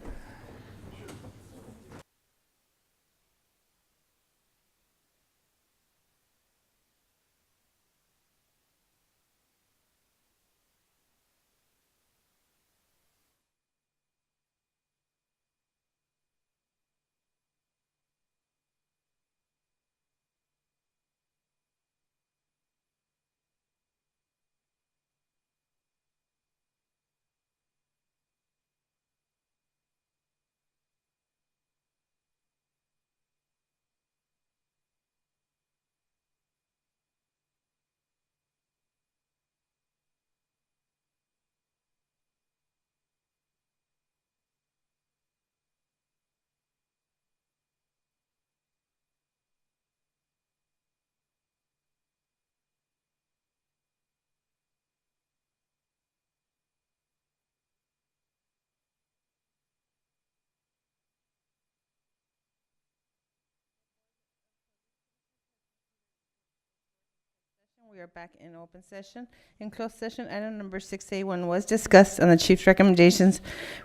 [SPEAKER 2] We are back in open session. In closed session, item number 6A1 was discussed, and the chief's recommendations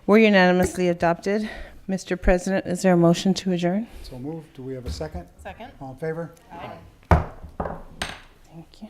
[SPEAKER 2] were unanimously adopted. Mr. President, is there a motion to adjourn?
[SPEAKER 1] So moved. Do we have a second?
[SPEAKER 9] Second.
[SPEAKER 1] All in favor?
[SPEAKER 9] Aye.
[SPEAKER 2] Thank you.